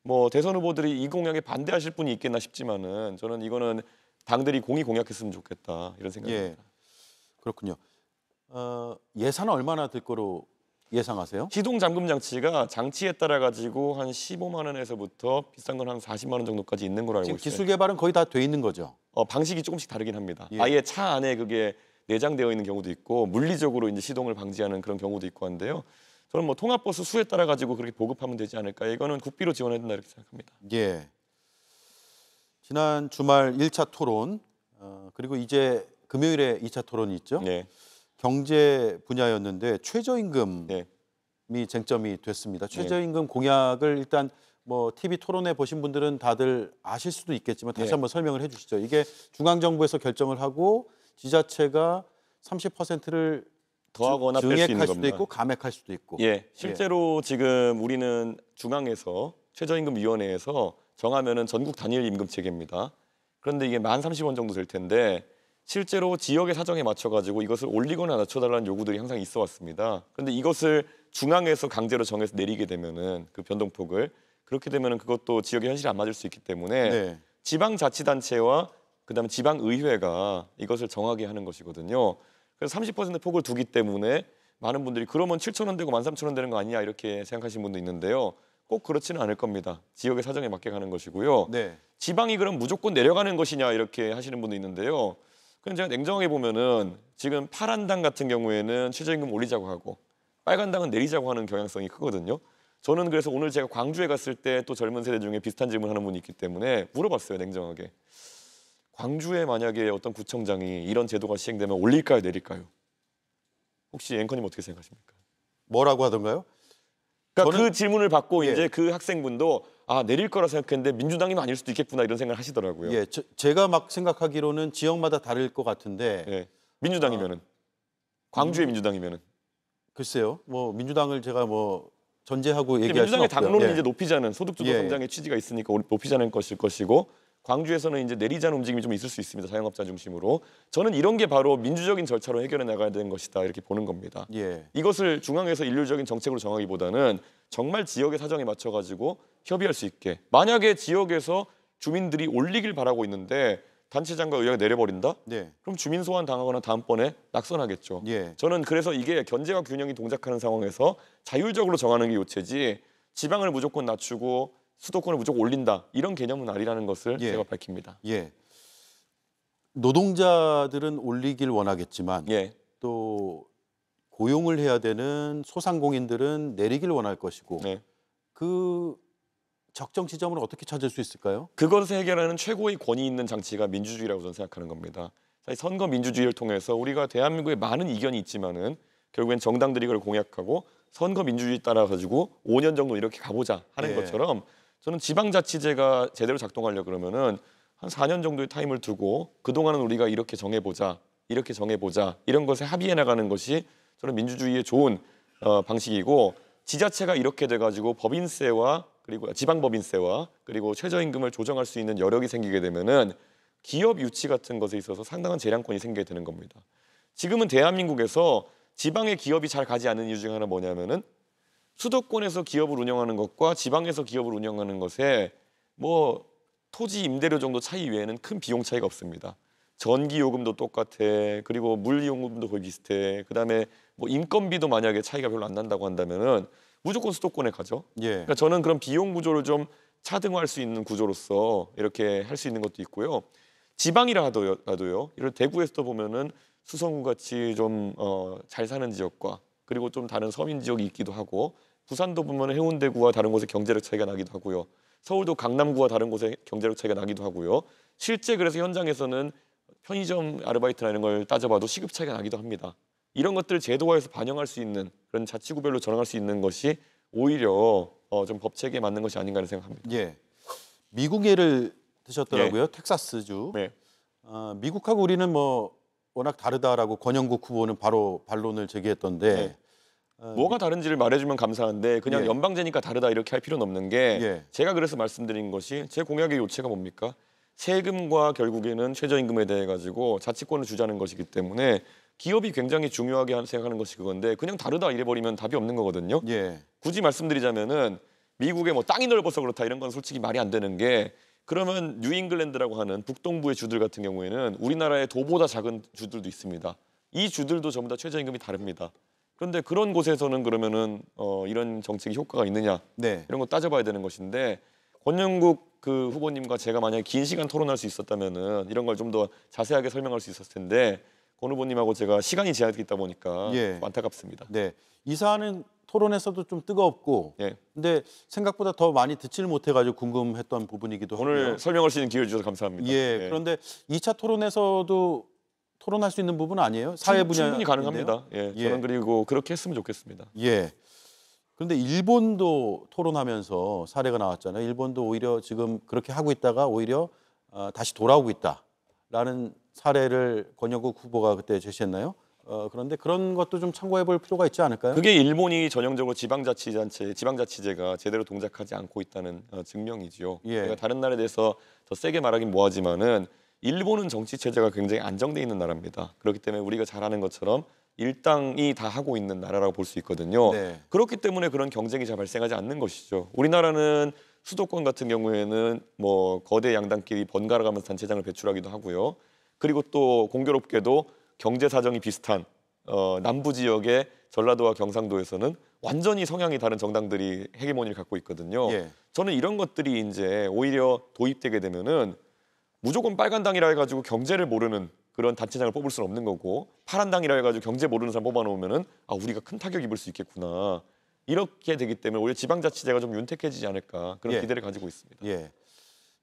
뭐 대선 후보들이 이 공약에 반대하실 분이 있겠나 싶지만은 저는 이거는 당들이 공이 공약했으면 좋겠다 이런 생각입니다. 예. 그렇군요. 예산은 얼마나 들 거로 예상하세요? 시동 잠금 장치가 장치에 따라 가지고 한 15만 원에서부터 비싼 건 한 40만 원 정도까지 있는 걸로 알고 지금 있어요. 기술 개발은 거의 다 돼 있는 거죠. 방식이 조금씩 다르긴 합니다. 예. 아예 차 안에 그게 내장되어 있는 경우도 있고 물리적으로 이제 시동을 방지하는 그런 경우도 있고 한데요. 저는 뭐 통합버스 수에 따라 가지고 그렇게 보급하면 되지 않을까. 이거는 국비로 지원해야 된다 이렇게 생각합니다. 예. 지난 주말 1차 토론 그리고 이제 금요일에 2차 토론이 있죠. 네. 경제 분야였는데 최저임금이 네. 쟁점이 됐습니다. 최저임금 공약을 일단 뭐 TV 토론회 보신 분들은 다들 아실 수도 있겠지만 다시 네. 한번 설명을 해주시죠. 이게 중앙정부에서 결정을 하고 지자체가 30%를 더하거나 뺄 수 있는 증액할 수도 겁니다. 있고 감액할 수도 있고. 예, 실제로 지금 우리는 중앙에서 최저임금위원회에서 정하면은 전국 단일 임금 체계입니다. 그런데 이게 만 30원 정도 될 텐데 실제로 지역의 사정에 맞춰가지고 이것을 올리거나 낮춰달라는 요구들이 항상 있어 왔습니다. 그런데 이것을 중앙에서 강제로 정해서 내리게 되면은 그 변동폭을 그렇게 되면 그것도 지역의 현실이 안 맞을 수 있기 때문에 네. 지방자치단체와 그다음에 지방의회가 이것을 정하게 하는 것이거든요. 그래서 30% 폭을 두기 때문에 많은 분들이 그러면 7,000원 되고 13,000원 되는 거 아니냐 이렇게 생각하시는 분도 있는데요. 꼭 그렇지는 않을 겁니다. 지역의 사정에 맞게 가는 것이고요. 네. 지방이 그럼 무조건 내려가는 것이냐 이렇게 하시는 분도 있는데요. 그럼 제가 냉정하게 보면은 지금 파란 당 같은 경우에는 최저임금 올리자고 하고 빨간 당은 내리자고 하는 경향성이 크거든요. 저는 그래서 오늘 제가 광주에 갔을 때 또 젊은 세대 중에 비슷한 질문하는 분이 있기 때문에 물어봤어요. 냉정하게. 광주에 만약에 어떤 구청장이 이런 제도가 시행되면 올릴까요, 내릴까요? 혹시 앵커님 어떻게 생각하십니까? 뭐라고 하던가요? 그러니까 저는- 그 질문을 받고 예. 이제 그 학생분도 아 내릴 거라 생각했는데 민주당이면 아닐 수도 있겠구나 이런 생각을 하시더라고요. 예, 제가 막 생각하기로는 지역마다 다를 것 같은데 예. 민주당이면은 광주의 민주당이면은 글쎄요. 뭐 민주당을 제가 뭐 전제하고 얘기할 수는 민주당의 없고요. 당론은 예. 이제 높이자는 소득주도 예. 성장의 취지가 있으니까 높이자는 것일 것이고 광주에서는 이제 내리자는 움직임이 좀 있을 수 있습니다. 자영업자 중심으로. 저는 이런 게 바로 민주적인 절차로 해결해 나가야 되는 것이다 이렇게 보는 겁니다. 예. 이것을 중앙에서 일률적인 정책으로 정하기보다는 정말 지역의 사정에 맞춰가지고 협의할 수 있게. 만약에 지역에서 주민들이 올리길 바라고 있는데 단체장과 의회가 내려버린다? 네. 그럼 주민 소환 당하거나 다음번에 낙선하겠죠. 예. 저는 그래서 이게 견제와 균형이 동작하는 상황에서 자율적으로 정하는 게 요체지 지방을 무조건 낮추고 수도권을 무조건 올린다 이런 개념은 아니라는 것을 예. 제가 밝힙니다. 예. 노동자들은 올리길 원하겠지만 예. 또 고용을 해야 되는 소상공인들은 내리길 원할 것이고 네. 그 적정 지점을 어떻게 찾을 수 있을까요? 그것을 해결하는 최고의 권위 있는 장치가 민주주의라고 저는 생각하는 겁니다. 사실 선거 민주주의를 통해서 우리가 대한민국에 많은 이견이 있지만은 결국엔 정당들이 그걸 공약하고 선거 민주주의 따라 가지고 5년 정도 이렇게 가보자 하는 예. 것처럼 저는 지방자치제가 제대로 작동하려 그러면은 한 4년 정도의 타임을 두고 그동안은 우리가 이렇게 정해보자 이런 것에 합의해 나가는 것이 저는 민주주의의 좋은 방식이고 지자체가 이렇게 돼가지고 법인세와 그리고 지방법인세와 그리고 최저임금을 조정할 수 있는 여력이 생기게 되면은 기업 유치 같은 것에 있어서 상당한 재량권이 생기게 되는 겁니다. 지금은 대한민국에서 지방의 기업이 잘 가지 않는 이유 중 하나 뭐냐면은 수도권에서 기업을 운영하는 것과 지방에서 기업을 운영하는 것에 뭐 토지 임대료 정도 차이 외에는 큰 비용 차이가 없습니다. 전기 요금도 똑같아. 그리고 물 요금도 거의 비슷해. 그다음에 뭐 인건비도 만약에 차이가 별로 안 난다고 한다면은 무조건 수도권에 가죠. 예. 그러니까 저는 그런 비용 구조를 좀 차등화할 수 있는 구조로서 이렇게 할 수 있는 것도 있고요. 지방이라 하더라도요. 이런 대구에서도 보면은 수성구 같이 좀 잘 사는 지역과 그리고 좀 다른 서민 지역이 있기도 하고 부산도 보면 해운대구와 다른 곳에 경제력 차이가 나기도 하고요. 서울도 강남구와 다른 곳에 경제력 차이가 나기도 하고요. 실제 그래서 현장에서는 편의점 아르바이트나 이런 걸 따져봐도 시급 차이가 나기도 합니다. 이런 것들을 제도화해서 반영할 수 있는 그런 자치구별로 정할 수 있는 것이 오히려 좀 법체계에 맞는 것이 아닌가 생각합니다. 예. 미국 예를 드셨더라고요. 텍사스주. 네. 미국하고 우리는 뭐 워낙 다르다라고 권영국 후보는 바로 반론을 제기했던데 네. 뭐가 다른지를 말해주면 감사한데 그냥 예. 연방제니까 다르다 이렇게 할 필요는 없는 게 예. 제가 그래서 말씀드린 것이 제 공약의 요체가 뭡니까? 세금과 결국에는 최저임금에 대해 가지고 자치권을 주자는 것이기 때문에 기업이 굉장히 중요하게 생각하는 것이 그건데 그냥 다르다 이래버리면 답이 없는 거거든요. 예. 굳이 말씀드리자면은 미국의 뭐 땅이 넓어서 그렇다 이런 건 솔직히 말이 안 되는 게 그러면 뉴잉글랜드라고 하는 북동부의 주들 같은 경우에는 우리나라의 도보다 작은 주들도 있습니다. 이 주들도 전부 다 최저임금이 다릅니다. 그런데 그런 곳에서는 그러면은 이런 정책이 효과가 있느냐 네. 이런 거 따져봐야 되는 것인데 권영국 그 후보님과 제가 만약에 긴 시간 토론할 수 있었다면은 이런 걸 좀 더 자세하게 설명할 수 있었을 텐데 권 후보님하고 제가 시간이 제한돼 있다 보니까 예. 좀 안타깝습니다. 네. 이 사안은 토론에서도 좀 뜨겁고 예. 근데 생각보다 더 많이 듣지를 못해가지고 궁금했던 부분이기도 하고요. 오늘 설명할 수 있는 기회를 주셔서 감사합니다. 예. 그런데 2차 토론에서도 토론할 수 있는 부분 아니에요? 사회 분야 충분히 가능합니다. 예. 예. 저는 그리고 그렇게 했으면 좋겠습니다. 예. 그런데 일본도 토론하면서 사례가 나왔잖아요. 일본도 오히려 지금 그렇게 하고 있다가 오히려 다시 돌아오고 있다라는 사례를 권영국 후보가 그때 제시했나요? 그런데 그런 것도 좀 참고해 볼 필요가 있지 않을까요? 그게 일본이 전형적으로 지방자치제가 제대로 동작하지 않고 있다는 증명이지요. 예. 제가 다른 나라에 대해서 더 세게 말하긴 뭐하지만은 일본은 정치 체제가 굉장히 안정돼 있는 나라입니다. 그렇기 때문에 우리가 잘 아는 것처럼 일당이 다 하고 있는 나라라고 볼 수 있거든요. 네. 그렇기 때문에 그런 경쟁이 잘 발생하지 않는 것이죠. 우리나라는 수도권 같은 경우에는 뭐 거대 양당끼리 번갈아가면서 단체장을 배출하기도 하고요. 그리고 또 공교롭게도 경제 사정이 비슷한 남부 지역의 전라도와 경상도에서는 완전히 성향이 다른 정당들이 헤게모니를 갖고 있거든요. 예. 저는 이런 것들이 이제 오히려 도입되게 되면은 무조건 빨간 당이라 해가지고 경제를 모르는 그런 단체장을 뽑을 수는 없는 거고, 파란 당이라 해가지고 경제 모르는 사람 뽑아놓으면은 아, 우리가 큰 타격 입을 수 있겠구나. 이렇게 되기 때문에 오히려 지방자치제가 좀 윤택해지지 않을까 그런 예. 기대를 가지고 있습니다. 예.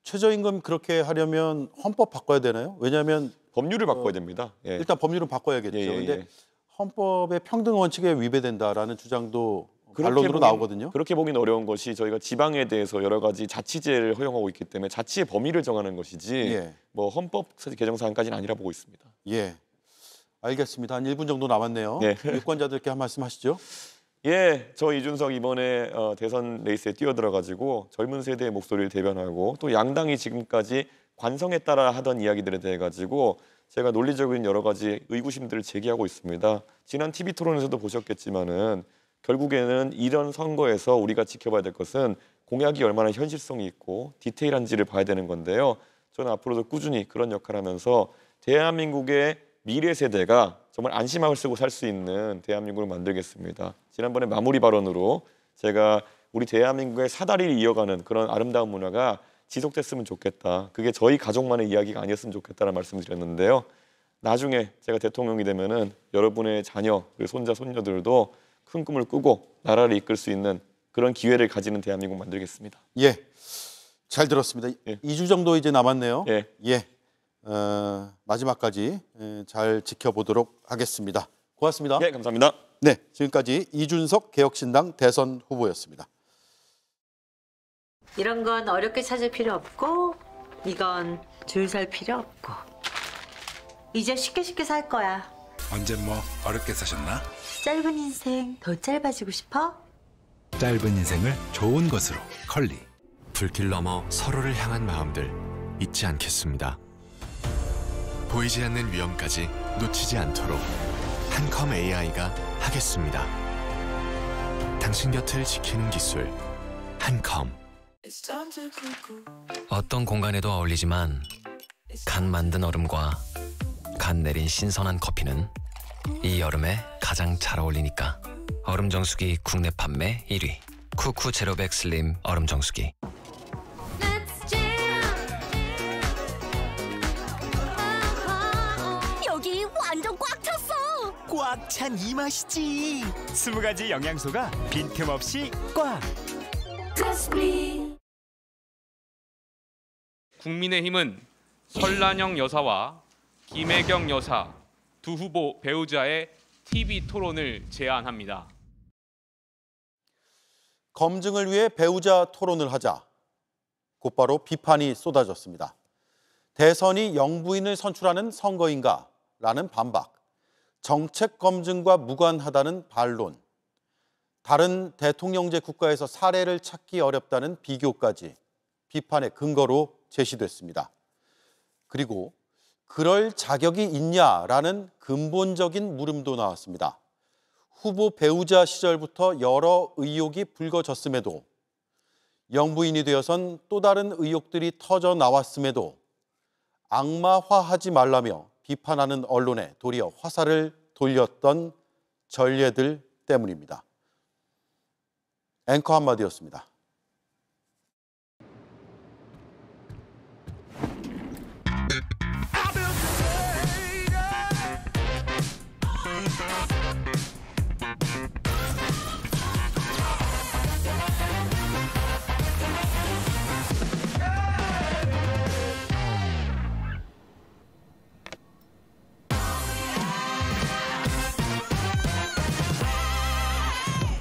최저임금 그렇게 하려면 헌법 바꿔야 되나요? 왜냐하면 법률을 바꿔야 됩니다. 예. 일단 법률은 바꿔야겠죠. 그런데 헌법의 평등 원칙에 위배된다라는 주장도 반론으로 나오거든요. 그렇게 보긴 어려운 것이 저희가 지방에 대해서 여러 가지 자치제를 허용하고 있기 때문에 자치의 범위를 정하는 것이지 예. 뭐 헌법 개정 사항까지는 아니라 보고 있습니다. 예. 알겠습니다. 한 1분 정도 남았네요. 예. 유권자들께 한 말씀 하시죠. 예, 저 이준석 이번에 대선 레이스에 뛰어들어가지고 젊은 세대의 목소리를 대변하고 또 양당이 지금까지 관성에 따라 하던 이야기들에 대해 가지고 제가 논리적인 여러 가지 의구심들을 제기하고 있습니다. 지난 TV 토론에서도 보셨겠지만은 결국에는 이런 선거에서 우리가 지켜봐야 될 것은 공약이 얼마나 현실성이 있고 디테일한지를 봐야 되는 건데요. 저는 앞으로도 꾸준히 그런 역할을 하면서 대한민국의 미래 세대가 정말 안심하고 쓰고 살 수 있는 대한민국을 만들겠습니다. 지난번에 마무리 발언으로 제가 우리 대한민국의 사다리를 이어가는 그런 아름다운 문화가 지속됐으면 좋겠다. 그게 저희 가족만의 이야기가 아니었으면 좋겠다는 말씀을 드렸는데요. 나중에 제가 대통령이 되면은 여러분의 자녀, 그리고 손자, 손녀들도 큰 꿈을 꾸고 나라를 이끌 수 있는 그런 기회를 가지는 대한민국 만들겠습니다. 예, 잘 들었습니다. 예. 2주 정도 이제 남았네요. 예. 예. 마지막까지 잘 지켜보도록 하겠습니다. 고맙습니다. 예, 감사합니다. 네, 지금까지 이준석 개혁신당 대선 후보였습니다. 이런 건 어렵게 찾을 필요 없고 이건 줄 설 필요 없고 이제 쉽게 살 거야. 언제 뭐 어렵게 사셨나? 짧은 인생 더 짧아지고 싶어? 짧은 인생을 좋은 것으로 컬리. 불길 넘어 서로를 향한 마음들 잊지 않겠습니다. 보이지 않는 위험까지 놓치지 않도록 한컴 AI가 하겠습니다. 당신 곁을 지키는 기술 한컴. 어떤 공간에도 어울리지만 간 만든 얼음과 간 내린 신선한 커피는 이 여름에 가장 잘 어울리니까 얼음 정수기 국내 판매 1위 쿠쿠 제로백 슬림 얼음 정수기. 여기 완전 꽉 찼어. 꽉 찬 이 맛이지. 20가지 영양소가 빈틈없이 꽉. 국민의힘은 설란영 여사와 김혜경 여사 두 후보 배우자의 TV 토론을 제안합니다. 검증을 위해 배우자 토론을 하자 곧바로 비판이 쏟아졌습니다. 대선이 영부인을 선출하는 선거인가? 라는 반박, 정책 검증과 무관하다는 반론, 다른 대통령제 국가에서 사례를 찾기 어렵다는 비교까지 비판의 근거로 제시됐습니다. 그리고 그럴 자격이 있냐라는 근본적인 물음도 나왔습니다. 후보 배우자 시절부터 여러 의혹이 불거졌음에도, 영부인이 되어선 또 다른 의혹들이 터져 나왔음에도 악마화하지 말라며 비판하는 언론에 도리어 화살을 돌렸던 전례들 때문입니다. 앵커 한마디였습니다.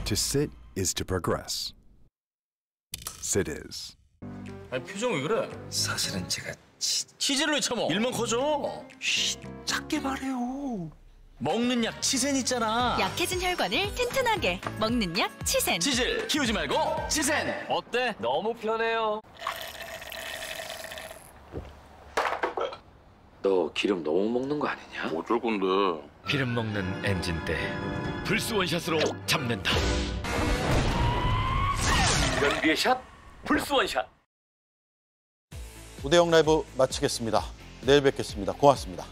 To sit is to progress. Sit is. 아니 표정 왜 그래? 사실은 제가 치즈를 왜 처먹어? 일만 커져. 쉿, 작게 말해요. 먹는 약 치센 있잖아. 약해진 혈관을 튼튼하게 먹는 약 치센. 치즈를 키우지 말고 치센. 어때? 너무 편해요. 너 기름 너무 먹는 거 아니냐? 어쩔 건데? 기름 먹는 엔진 때 불스 원샷으로 잡는다. 이런 뒤에 샷 플스 원샷. 오대영 라이브 마치겠습니다. 내일 뵙겠습니다. 고맙습니다.